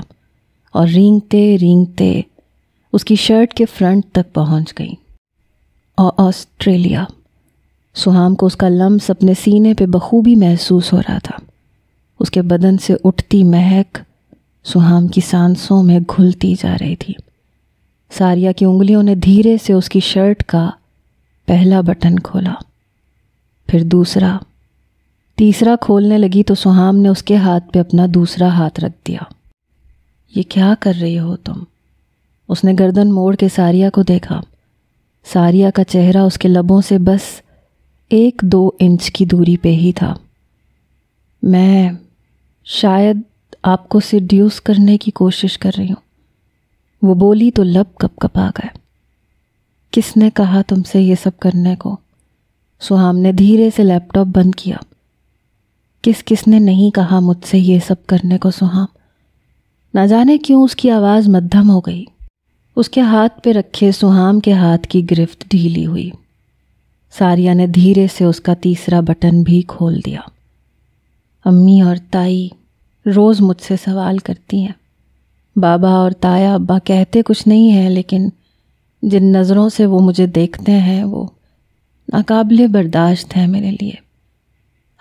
اور رینگتے رینگتے اس کی شرٹ کے فرنٹ تک پہنچ گئی. آسٹریلیا. سہام کو اس کا لمس اپنے سینے پہ بخوبی محسوس ہو رہا تھا. اس کے بدن سے اٹھتی مہک سہام کی سانسوں میں گھلتی جا رہی تھی. ساریہ کی انگلیوں نے دھیرے سے اس کی شرٹ کا پہلا بٹن کھولا، پھر دوسرا، تیسرا کھولنے لگی تو سہام نے اس کے ہاتھ پہ اپنا دوسرا ہاتھ رکھ دیا. یہ کیا کر رہی ہو تم؟ اس نے گردن موڑ کے ساریہ کو دیکھا. ساریہ کا چہرہ اس کے لبوں سے بس 1-2 انچ کی دوری پہ ہی تھا. میں شاید آپ کو سیڈیوس کرنے کی کوشش کر رہی ہوں. وہ بولی تو لب کپ کپا گئے. کس نے کہا تم سے یہ سب کرنے کو؟ سہام نے دھیرے سے لیپ ٹاپ بند کیا. کس نے نہیں کہا مجھ سے یہ سب کرنے کو سہام؟ نہ جانے کیوں اس کی آواز مدھم ہو گئی. اس کے ہاتھ پہ رکھے سہام کے ہاتھ کی گرفت ڈھیلی ہوئی. ساریہ نے دھیرے سے اس کا تیسرا بٹن بھی کھول دیا. امی اور تائی روز مجھ سے سوال کرتی ہیں بابا اور تایا ابا کہتے کچھ نہیں ہیں، لیکن جن نظروں سے وہ مجھے دیکھتے ہیں وہ ناقابل برداشت ہے میرے لیے۔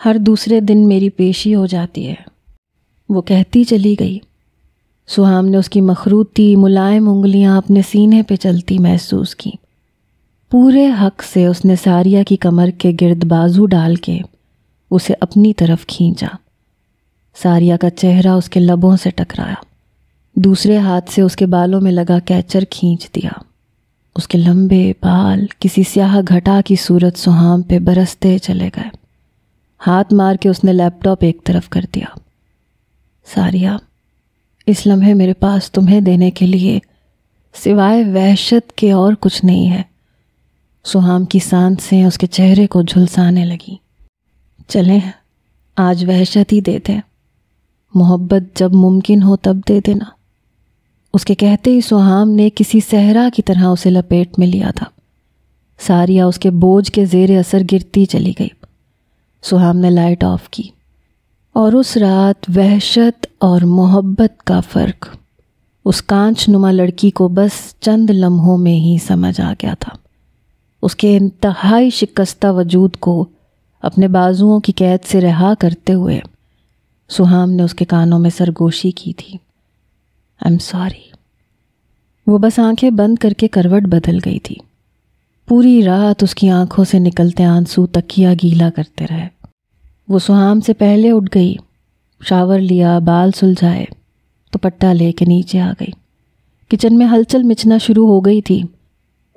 ہر دوسرے دن میری پیشی ہو جاتی ہے۔ وہ کہتی چلی گئی۔ سہام نے اس کی مخروطی ملائم انگلیاں اپنے سینے پہ چلتی محسوس کی۔ پورے حق سے اس نے ساریہ کی کمر کے گرد بازو ڈال کے اسے اپنی طرف کھینچا۔ ساریہ کا چہرہ اس کے لبوں سے ٹکرایا۔ دوسرے ہاتھ سے اس کے بالوں میں لگا کیچر کھینچ دیا۔ اس کے لمبے بال کسی سیاہ گھٹا کی صورت سہام پہ برستے چلے گئے۔ ہاتھ مار کے اس نے لیپ ٹاپ ایک طرف کر دیا۔ ساریہ، اس لمحے میرے پاس تمہیں دینے کے لیے سوائے وحشت کے اور کچھ نہیں ہے۔ سہام کی سانسیں اس کے چہرے کو جھلسانے لگی۔ چلیں آج وحشت ہی دے دیں، محبت جب ممکن ہو تب دے دینا۔ اس کے کہتے ہی سہام نے کسی صحرا کی طرح اسے لپیٹ میں لیا تھا۔ ساریہ اس کے بوجھ کے زیر اثر گرتی چلی گئی۔ سہام نے لائٹ آف کی، اور اس رات وحشت اور محبت کا فرق اس کانچ نما لڑکی کو بس چند لمحوں میں ہی سمجھ آ گیا تھا۔ اس کے انتہائی شکستہ وجود کو اپنے بازوؤں کی قید سے رہا کرتے ہوئے سہام نے اس کے کانوں میں سرگوشی کی تھی۔ I'm sorry۔ وہ بس آنکھیں بند کر کے کروٹ بدل گئی تھی۔ پوری رات اس کی آنکھوں سے نکلتے آنسو تکیہ گیلا کرتے رہے۔ وہ سہام سے پہلے اٹھ گئی، شاور لیا، بال سلجھائے، دوپٹہ لے کے نیچے آ گئی۔ کچن میں ہلچل مچنا شروع ہو گئی تھی۔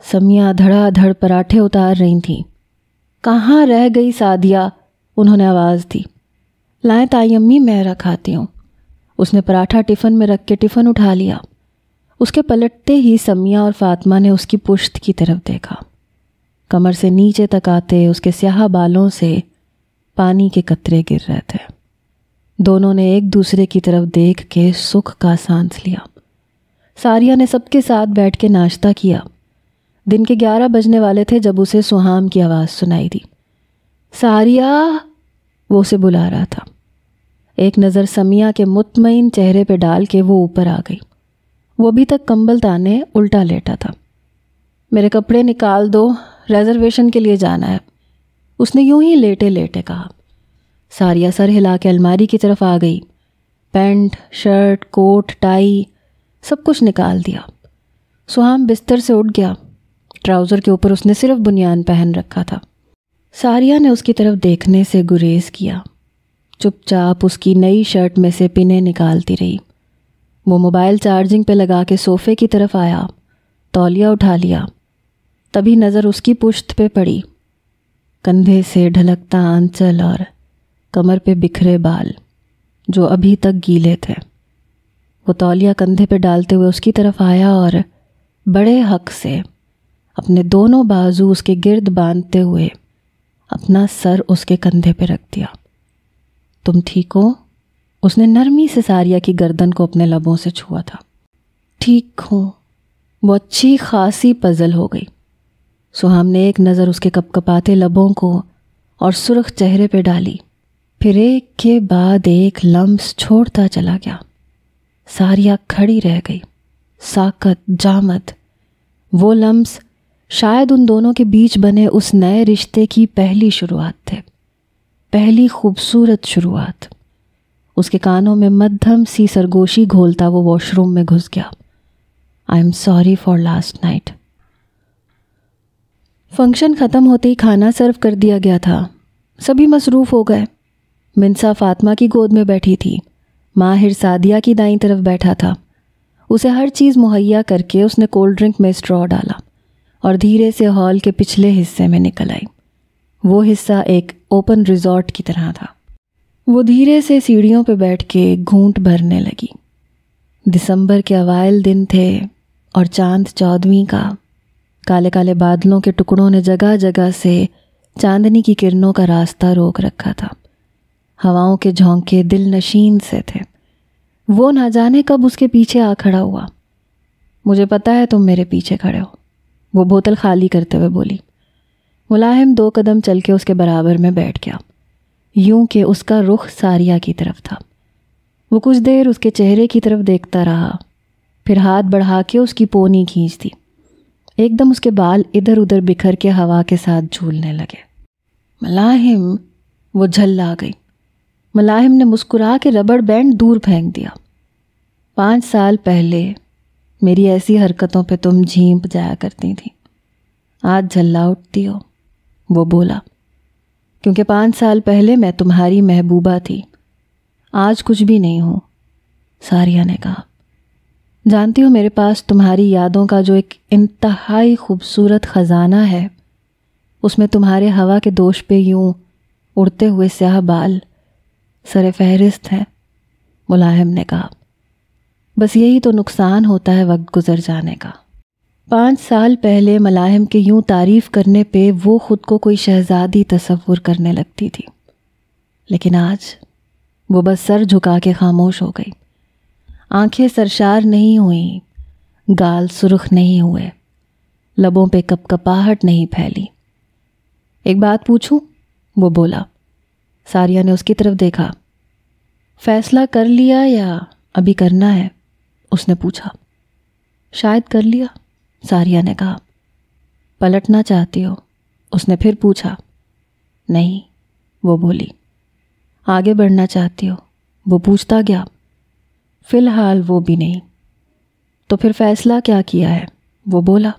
سمیہ دھڑا دھڑ پراٹھے اتار رہی تھیں۔ کہاں رہ گئی سعدیہ؟ انہوں نے آواز دی۔ لائیں تائی امی، میں رکھاتی ہوں۔ اس نے پراٹھا ٹفن میں رکھ کے ٹفن اٹھا لیا۔ اس کے پلٹتے ہی سمیہ اور فاطمہ نے اس کی پشت کی طرف دیکھا۔ کمر سے نیچے تک آتے اس کے سیاہ بالوں سے پانی کے قطرے گر رہے تھے۔ دونوں نے ایک دوسرے کی طرف دیکھ کے سکھ کا سانس لیا۔ ساریہ نے سب کے ساتھ بیٹھ کے ناشتہ کیا۔ دن کے 11 بجنے والے تھے جب اسے سہام کی آواز سنائی دی۔ ساریہ، وہ اسے بلا رہا تھا۔ ایک نظر سمیہ کے مطمئن چہرے پہ ڈال کے وہ اوپر آ گئی۔ وہ ابھی تک کمبل تانے الٹا لیٹا تھا۔ میرے کپڑے نکال دو، ریزرویشن کے لیے جانا ہے، اس نے یوں ہی لیٹے لیٹے کہا۔ ساریہ سر ہلا کے الماری کی طرف آ گئی۔ پینٹ، شرٹ، کوٹ، ٹائی سب کچھ نکال دیا۔ سہام بستر سے اٹھ گیا۔ ٹراؤزر کے اوپر اس نے صرف بنیان پہن رکھا تھا۔ ساریہ نے اس کی طرف دیکھنے سے گریز کیا۔ چپ چاپ اس کی نئی شرٹ میں سے پنیں نکالتی رہی۔ وہ موبائل چارجنگ پہ لگا کے صوفے کی طرف آیا، تولیہ اٹھا لیا۔ تبھی نظر اس کی پشت پہ پڑی۔ کندھے سے ڈھلکتا آنچل اور کمر پہ بکھرے بال جو ابھی تک گیلے تھے۔ وہ تولیہ کندھے پہ ڈالتے ہوئے اس کی طرف آیا اور بڑے حق سے اپنے دونوں بازو اس کے گرد باندھتے ہوئے اپنا سر اس کے کندھے پہ رکھ دیا۔ تم ٹھیک ہو؟ اس نے نرمی سے ساریہ کی گردن کو اپنے لبوں سے چھوا تھا۔ ٹھیک ہوں۔ وہ اچھی خاصی پزل ہو گئی۔ سہام نے ایک نظر اس کے کپکپاتے لبوں کو اور سرخ چہرے پہ ڈالی، پھر ایک کے بعد ایک لمس چھوڑتا چلا گیا۔ ساریہ کھڑی رہ گئی، ساکت، جامد۔ وہ لمس شاید ان دونوں کے بیچ بنے اس نئے رشتے کی پہلی شروعات تھے، پہلی خوبصورت شروعات۔ اس کے کانوں میں مدھم سی سرگوشی گھولتا وہ واش روم میں گھس گیا۔ I am sorry for last night. Function ختم ہوتے ہی کھانا سرو کر دیا گیا تھا۔ سبھی مصروف ہو گئے۔ منسا فاطمہ کی گود میں بیٹھی تھی، ماہر سعدیہ کی دائیں طرف بیٹھا تھا۔ اسے ہر چیز مہیا کر کے اس نے کولڈ ڈرنک میں اسٹرا ڈالا اور دھیرے سے ہال کے پچھلے حصے میں نکل آئی۔ وہ حصہ ایک اوپن ریزورٹ کی طرح تھا۔ وہ دھیرے سے سیڑھیوں پہ بیٹھ کے گھونٹ بھرنے لگی۔ دسمبر کے اوائل دن تھے اور چاند 14ویں کا۔ کالے کالے بادلوں کے ٹکڑوں نے جگہ جگہ سے چاندنی کی کرنوں کا راستہ روک رکھا تھا۔ ہواؤں کے جھونکے دل نشین سے تھے۔ وہ نہ جانے کب اس کے پیچھے آ کھڑا ہوا۔ مجھے پتہ ہے تم میرے پیچھے کھڑے ہو، وہ بوتل خالی کرتے ہوئے بولی۔ ملاحم 2 قدم چل کے اس کے برابر میں بیٹھ گیا، یوں کہ اس کا رخ ساریہ کی طرف تھا۔ وہ کچھ دیر اس کے چہرے کی طرف دیکھتا رہا، پھر ہاتھ بڑھا کے اس کی پونی کھینچ دی۔ ایک دم اس کے بال ادھر ادھر بکھر کے ہوا کے ساتھ جھولنے لگے۔ ملاحم، وہ جھلا گئی۔ ملاحم نے مسکرا کے ربڑ بینڈ دور پھینک دیا۔ 5 سال پہلے میری ایسی حرکتوں پہ تم جھینپ جایا کرتی تھی، آج جھلا اٹھتی ہو، وہ بولا۔ کیونکہ 5 سال پہلے میں تمہاری محبوبہ تھی، آج کچھ بھی نہیں ہوں، ساریہ نے کہا۔ جانتی ہو میرے پاس تمہاری یادوں کا جو ایک انتہائی خوبصورت خزانہ ہے، اس میں تمہارے ہوا کے دوش پہ یوں اڑتے ہوئے سیاہ بال سر فہرست ہیں، ملاحم نے کہا۔ بس یہی تو نقصان ہوتا ہے وقت گزر جانے کا۔ 5 سال پہلے ملاحم کے یوں تعریف کرنے پہ وہ خود کو کوئی شہزادی تصور کرنے لگتی تھی، لیکن آج وہ بس سر جھکا کے خاموش ہو گئی۔ آنکھیں سرشار نہیں ہوئیں، گال سرخ نہیں ہوئے، لبوں پہ کپ کپاہٹ نہیں پھیلی۔ ایک بات پوچھوں؟ وہ بولا۔ ساریہ نے اس کی طرف دیکھا۔ فیصلہ کر لیا یا ابھی کرنا ہے؟ اس نے پوچھا۔ شاید کر لیا، ساریہ نے کہا۔ پلٹنا چاہتی ہو؟ اس نے پھر پوچھا۔ نہیں، وہ بولی۔ آگے بڑھنا چاہتی ہو؟ وہ پوچھتا گیا۔ فی الحال وہ بھی نہیں۔ تو پھر فیصلہ کیا کیا ہے؟ وہ بولا۔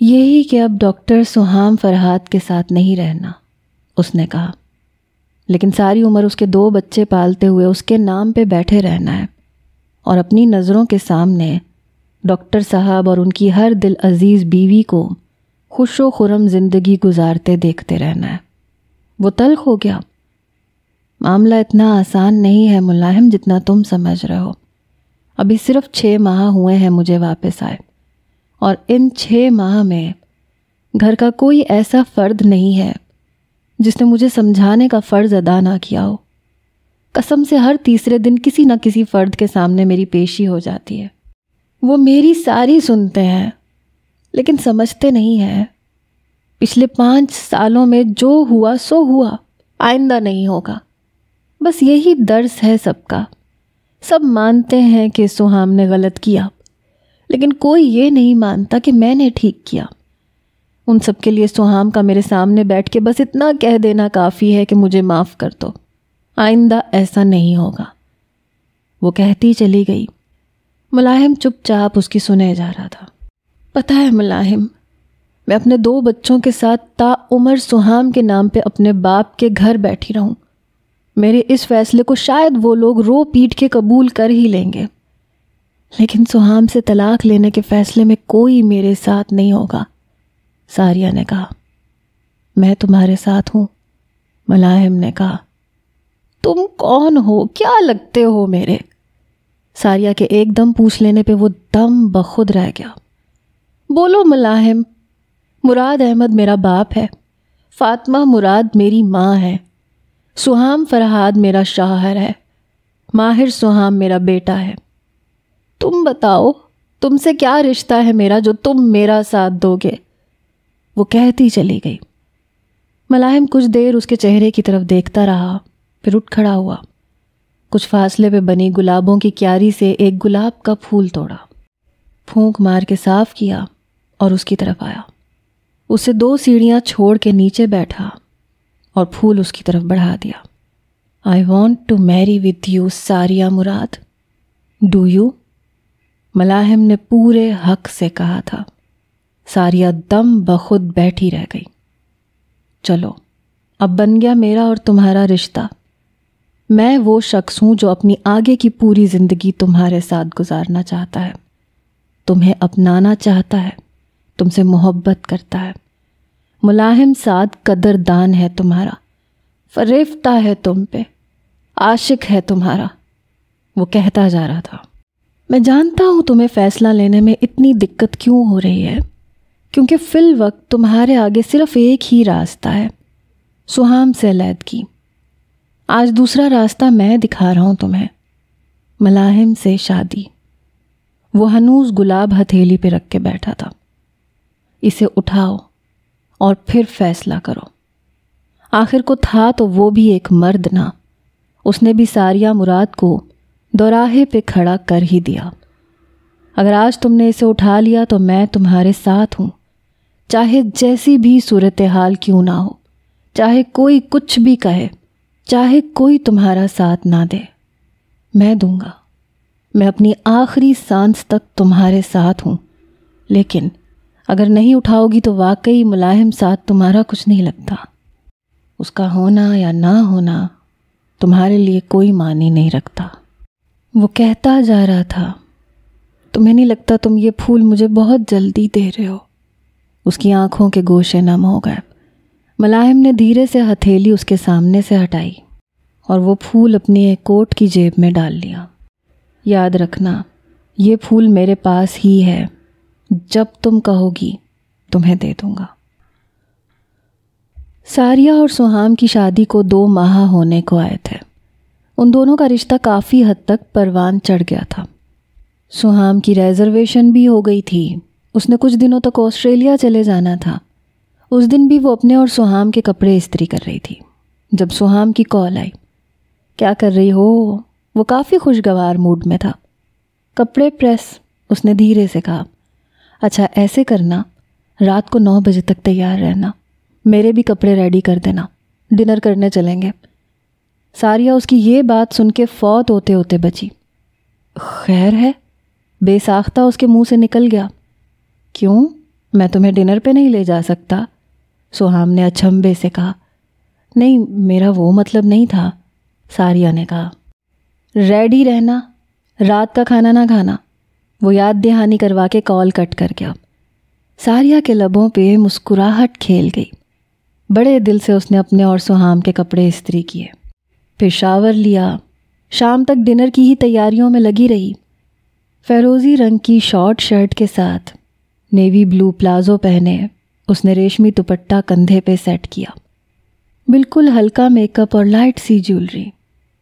یہی کہ اب ڈاکٹر سہام فرہاد کے ساتھ نہیں رہنا، اس نے کہا۔ لیکن ساری عمر اس کے 2 بچے پالتے ہوئے اس کے نام پہ بیٹھے رہنا ہے، اور اپنی نظروں کے سامنے ڈاکٹر صاحب اور ان کی ہر دل عزیز بیوی کو خوش و خرم زندگی گزارتے دیکھتے رہنا ہے۔ وہ تلخ ہو گیا۔ معاملہ اتنا آسان نہیں ہے ملاحم جتنا تم سمجھ رہے ہو۔ ابھی صرف 6 ماہ ہوئے ہیں مجھے واپس آئے، اور ان 6 ماہ میں گھر کا کوئی ایسا فرد نہیں ہے جس نے مجھے سمجھانے کا فرض ادا نہ کیا ہو۔ قسم سے ہر تیسرے دن کسی نہ کسی فرد کے سامنے میری پیشی ہو جاتی ہے۔ وہ میری ساری سنتے ہیں لیکن سمجھتے نہیں ہیں۔ پچھلے 5 سالوں میں جو ہوا سو ہوا، آئندہ نہیں ہوگا۔ بس یہی درس ہے سب کا۔ سب مانتے ہیں کہ سہام نے غلط کیا، لیکن کوئی یہ نہیں مانتا کہ میں نے ٹھیک کیا۔ ان سب کے لیے سہام کا میرے سامنے بیٹھ کے بس اتنا کہہ دینا کافی ہے کہ مجھے معاف کر دو، آئندہ ایسا نہیں ہوگا۔ وہ کہتی چلی گئی۔ ملاحم چپ چاپ اس کی سنے جا رہا تھا۔ پتہ ہے ملاحم، میں اپنے 2 بچوں کے ساتھ تا عمر سہام کے نام پہ اپنے باپ کے گھر بیٹھی رہوں۔ میرے اس فیصلے کو شاید وہ لوگ رو پیٹ کے قبول کر ہی لیں گے، لیکن سہام سے طلاق لینے کے فیصلے میں کوئی میرے ساتھ نہیں ہوگا، ساریہ نے کہا۔ میں تمہارے ساتھ ہوں، ملاحم نے کہا۔ تم کون ہو؟ کیا لگتے ہو میرے؟ ساریہ کے ایک دم پوچھ لینے پہ وہ دم بخود رہ گیا۔ بولو ملاحم۔ مراد احمد میرا باپ ہے، فاطمہ مراد میری ماں ہے، سہام فرہاد میرا شوہر ہے، ماہر سہام میرا بیٹا ہے۔ تم بتاؤ، تم سے کیا رشتہ ہے میرا جو تم میرا ساتھ دو گے؟ وہ کہتی چلی گئی۔ ملاحم کچھ دیر اس کے چہرے کی طرف دیکھتا رہا، پھر اٹھ کھڑا ہوا۔ کچھ فاصلے پہ بنی گلابوں کی کیاری سے ایک گلاب کا پھول توڑا، پھونک مار کے صاف کیا اور اس کی طرف آیا۔ اسے 2 سیڑھیاں چھوڑ کے نیچے بیٹھا اور پھول اس کی طرف بڑھا دیا۔ I want to marry with you Sariya Murad. Do you؟ ملاحم نے پورے حق سے کہا تھا۔ ساریہ دم بخود بیٹھی رہ گئی۔ چلو، اب بن گیا میرا اور تمہارا رشتہ۔ میں وہ شخص ہوں جو اپنی آگے کی پوری زندگی تمہارے ساتھ گزارنا چاہتا ہے، تمہیں اپنانا چاہتا ہے، تم سے محبت کرتا ہے۔ ملاحم سعد قدردان ہے تمہارا، فریفتہ ہے تم پہ، عاشق ہے تمہارا۔ وہ کہتا جا رہا تھا۔ میں جانتا ہوں تمہیں فیصلہ لینے میں اتنی دقت کیوں ہو رہی ہے، کیونکہ فی الوقت تمہارے آگے صرف ایک ہی راستہ ہے، سہام سے علیحدگی۔ آج دوسرا راستہ میں دکھا رہا ہوں تمہیں، ملاحم سے شادی۔ وہ ہنوز گلاب ہتھیلی پہ رکھ کے بیٹھا تھا۔ اسے اٹھاؤ اور پھر فیصلہ کرو۔ آخر کو تھا تو وہ بھی ایک مرد نہ، اس نے بھی ساریہ مراد کو دوراہے پہ کھڑا کر ہی دیا۔ اگر آج تم نے اسے اٹھا لیا تو میں تمہارے ساتھ ہوں، چاہے جیسی بھی صورتحال کیوں نہ ہو، چاہے کوئی کچھ بھی کہے، چاہے کوئی تمہارا ساتھ نہ دے، میں دوں گا۔ میں اپنی آخری سانس تک تمہارے ساتھ ہوں، لیکن اگر نہیں اٹھاؤ گی تو واقعی ملائم ساتھ تمہارا کچھ نہیں لگتا۔ اس کا ہونا یا نہ ہونا تمہارے لیے کوئی معنی نہیں رکھتا۔ وہ کہتا جا رہا تھا، تمہیں نہیں لگتا تم یہ پھول مجھے بہت جلدی دے رہے ہو؟ اس کی آنکھوں کے گوشے نم ہو گئے۔ ملائم نے دھیرے سے ہتھیلی اس کے سامنے سے ہٹائی اور وہ پھول اپنی ایک کوٹ کی جیب میں ڈال لیا۔ یاد رکھنا، یہ پھول میرے پاس ہی ہے، جب تم کہو گی تمہیں دے دوں گا۔ ساریہ اور سہام کی شادی کو 2 ماہ ہونے کو آئے تھے۔ ان دونوں کا رشتہ کافی حد تک پروان چڑھ گیا تھا۔ سہام کی ریزرویشن بھی ہو گئی تھی، اس نے کچھ دنوں تک آسٹریلیا چلے جانا تھا۔ اس دن بھی وہ اپنے اور سہام کے کپڑے استری کر رہی تھی جب سہام کی کال آئی۔ کیا کر رہی ہو؟ وہ کافی خوشگوار موڈ میں تھا۔ کپڑے پریس، اس نے دھیرے سے کہا۔ اچھا ایسے کرنا، رات کو 9 بجے تک تیار رہنا، میرے بھی کپڑے ریڈی کر دینا، ڈنر کرنے چلیں گے۔ ساریہ اس کی یہ بات سن کے فوت ہوتے ہوتے بچی۔ خیر ہے؟ بے ساختہ اس کے منہ سے نکل گیا۔ کیوں؟ میں تمہیں ڈنر پہ نہیں لے جا سکتا؟ سہام نے اچھمبے سے کہا۔ نہیں، میرا وہ مطلب نہیں تھا، ساریہ نے کہا۔ ریڈی رہنا، رات کا کھانا نہ کھانا، وہ یاد دہانی کروا کے کال کٹ کر گیا۔ ساریہ کے لبوں پہ مسکراہٹ کھیل گئی۔ بڑے دل سے اس نے اپنے اور سہام کے کپڑے استری کیے، پھر شاور لیا۔ شام تک ڈنر کی ہی تیاریوں میں لگی رہی۔ فیروزی رنگ کی شارٹ شرٹ کے ساتھ نیوی بلو پلازو پہنے اس نے ریشمی دوپٹہ کندھے پہ سیٹ کیا، بالکل ہلکا میک اپ اور لائٹ سی جیولری،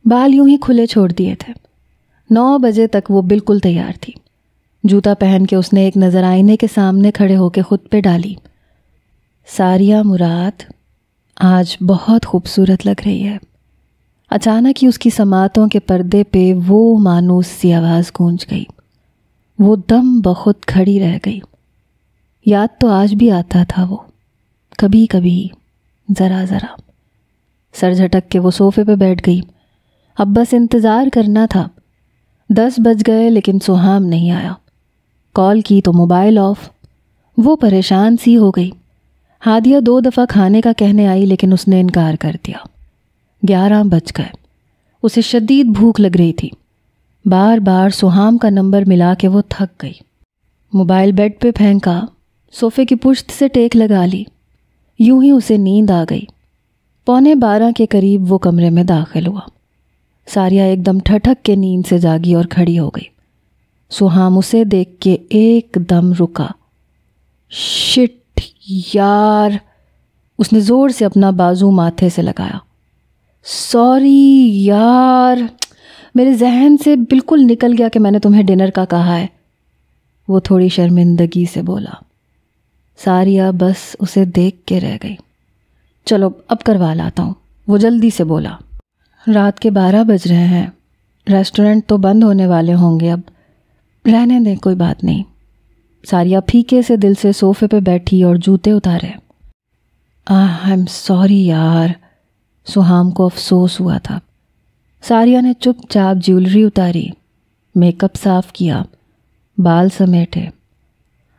بال یوں ہی کھلے چھوڑ دیے تھے۔ 9 بجے تک وہ بالکل تیار تھی۔ جوتا پہن کے اس نے ایک نظر آئینے کے سامنے کھڑے ہو کے خود پہ ڈالی۔ ساریہ مراد آج بہت خوبصورت لگ رہی ہے۔ اچانک ہی اس کی سماعتوں کے پردے پہ وہ مانوس سی آواز گونج گئی۔ وہ دم بخود کھڑی رہ گئی۔ یاد تو آج بھی آتا تھا وہ، کبھی کبھی، ذرا ذرا۔ سر جھٹک کے وہ صوفے پہ بیٹھ گئی۔ اب بس انتظار کرنا تھا۔ 10 بج گئے لیکن سہام نہیں آیا۔ کال کی تو موبائل آف۔ وہ پریشان سی ہو گئی۔ ہادیہ 2 دفعہ کھانے کا کہنے آئی لیکن اس نے انکار کر دیا۔ 11 بج گئے۔ اسے شدید بھوک لگ رہی تھی۔ بار بار سہام کا نمبر ملا کے وہ تھک گئی۔ موبائل بیڈ پہ پھینکا، صوفے کی پشت سے ٹیک لگا لی۔ یوں ہی اسے نیند آ گئی۔ 11:15 کے قریب وہ کمرے میں داخل ہوا۔ ساریہ ایک دم ٹھٹک کے نیند سے جاگی اور کھڑی ہو گئی۔ سہام اسے دیکھ کے ایک دم رکا۔ شٹ یار! اس نے زور سے اپنا بازو ماتھے سے لگایا۔ سوری یار، میرے ذہن سے بالکل نکل گیا کہ میں نے تمہیں ڈنر کا کہا ہے، وہ تھوڑی شرمندگی سے بولا۔ ساریہ بس اسے دیکھ کے رہ گئی۔ چلو اب کروا لاتا ہوں، وہ جلدی سے بولا۔ رات کے 12 بج رہے ہیں، ریسٹورنٹ تو بند ہونے والے ہوں گے، اب رہنے دیں، کوئی بات نہیں۔ ساریہ پھیکے سے دل سے صوفے پہ بیٹھی اور جوتے اتارے۔ آئی ایم سوری یار، سہام کو افسوس ہوا تھا۔ ساریہ نے چپ چاپ جیولری اتاری، میک اپ صاف کیا، بال سمیٹے۔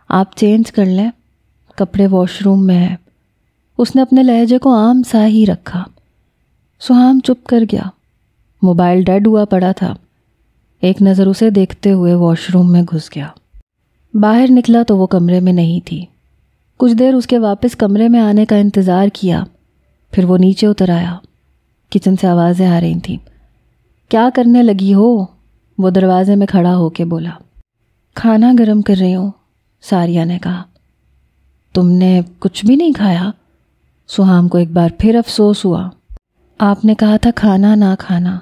آپ چینج کر لیں، کپڑے واش روم میں ہیں۔ اس نے اپنے لہجے کو عام سا ہی رکھا۔ سہام چپ کر گیا۔ موبائل ڈیڈ ہوا پڑا تھا۔ ایک نظر اسے دیکھتے ہوئے واش روم میں گھس گیا۔ باہر نکلا تو وہ کمرے میں نہیں تھی۔ کچھ دیر اس کے واپس کمرے میں آنے کا انتظار کیا، پھر وہ نیچے اتر آیا۔ کچن سے آوازیں آ رہی تھیں۔ کیا کرنے لگی ہو؟ وہ دروازے میں کھڑا ہو کے بولا۔ کھانا گرم کر رہی ہوں، ساریہ نے کہا۔ تم نے کچھ بھی نہیں کھایا؟ سہام کو ایک بار پھر افسوس ہوا۔ آپ نے کہا تھا کھانا نہ کھانا،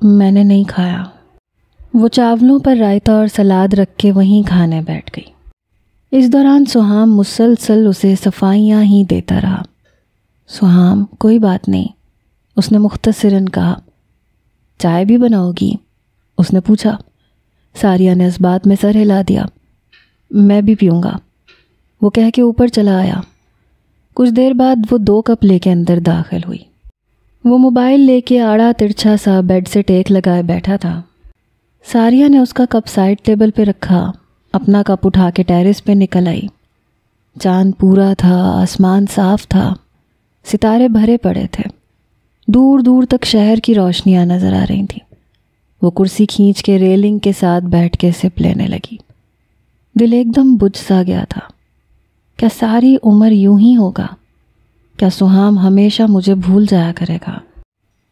میں نے نہیں کھایا۔ وہ چاولوں پر رائتا اور سلاد رکھ کے وہیں کھانے بیٹھ گئی۔ اس دوران سہام مسلسل اسے صفائیاں ہی دیتا رہا۔ سہام کوئی بات نہیں، اس نے مختصراً کہا۔ چائے بھی بناؤ گی؟ اس نے پوچھا۔ ساریہ نے اس بات میں سر ہلا دیا۔ میں بھی پیوں گا، وہ کہہ کے اوپر چلا آیا۔ کچھ دیر بعد وہ 2 کپ لے کے اندر داخل ہوئی۔ وہ موبائل لے کے آڑا ترچھا سا بیڈ سے ٹیک لگائے بیٹھا تھا۔ ساریہ نے اس کا کپ سائڈ ٹیبل پہ رکھا، اپنا کپ اٹھا کے ٹیرس پہ نکل آئی۔ چاند پورا تھا، آسمان صاف تھا، ستارے بھرے پڑے تھے، دور دور تک شہر کی روشنیاں نظر آ رہی تھیں۔ وہ کرسی کھینچ کے ریلنگ کے ساتھ بیٹھ کے سپ لینے لگی۔ دل ایک دم بجھ سا گیا تھا۔ کیا ساری عمر یوں ہی ہوگا؟ کیا سہام ہمیشہ مجھے بھول جایا کرے گا؟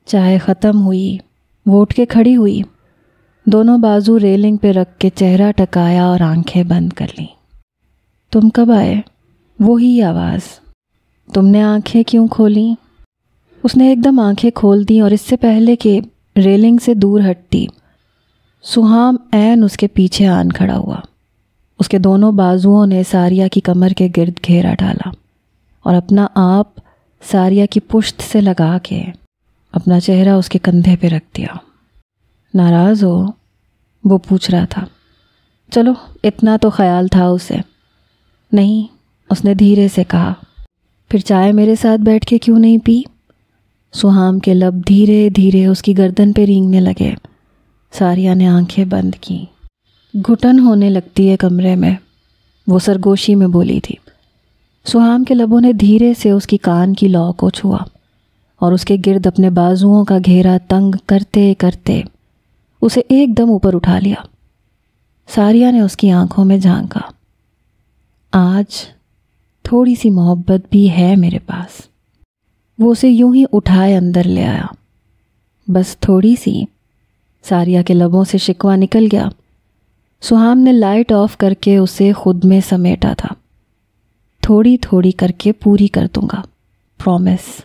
چائے ختم ہوئی، وہ اٹھ کے کھڑی ہوئی، دونوں بازو ریلنگ پہ رکھ کے چہرہ ٹکایا اور آنکھیں بند کر لیں۔ تم کب آئے؟ وہی آواز، تم نے آنکھیں کیوں کھولیں؟ اس نے ایک دم آنکھیں کھول دیں اور اس سے پہلے کہ ریلنگ سے دور ہٹتی، سہام عین اس کے پیچھے آن کھڑا ہوا۔ اس کے دونوں بازوؤں نے ساریہ کی کمر کے گرد گھیرا ڈالا اور اپنا آپ ساریہ کی پشت سے لگا کے اپنا چہرہ اس کے کندھے پہ رکھ دیا۔ ناراض ہو؟ وہ پوچھ رہا تھا۔ چلو اتنا تو خیال تھا اسے۔ نہیں، اس نے دھیرے سے کہا۔ پھر چائے میرے ساتھ بیٹھ کے کیوں نہیں پی؟ سہام کے لب دھیرے دھیرے اس کی گردن پہ رینگنے لگے۔ ساریہ نے آنکھیں بند کیں۔ گھٹن ہونے لگتی ہے کمرے میں، وہ سرگوشی میں بولی تھی۔ سہام کے لبوں نے دھیرے سے اس کی کان کی لو کو چھوا اور اس کے گرد اپنے بازوؤں کا گھیرا تنگ کرتے کرتے اسے ایک دم اوپر اٹھا لیا۔ ساریہ نے اس کی آنکھوں میں جھانکا۔ آج تھوڑی سی محبت بھی ہے میرے پاس۔ وہ اسے یوں ہی اٹھائے اندر لے آیا۔ بس تھوڑی سی؟ ساریہ کے لبوں سے شکوہ نکل گیا۔ سہام نے لائٹ آف کر کے اسے خود میں سمیٹا تھا۔ تھوڑی تھوڑی کر کے پوری کر دوں گا، پرومس۔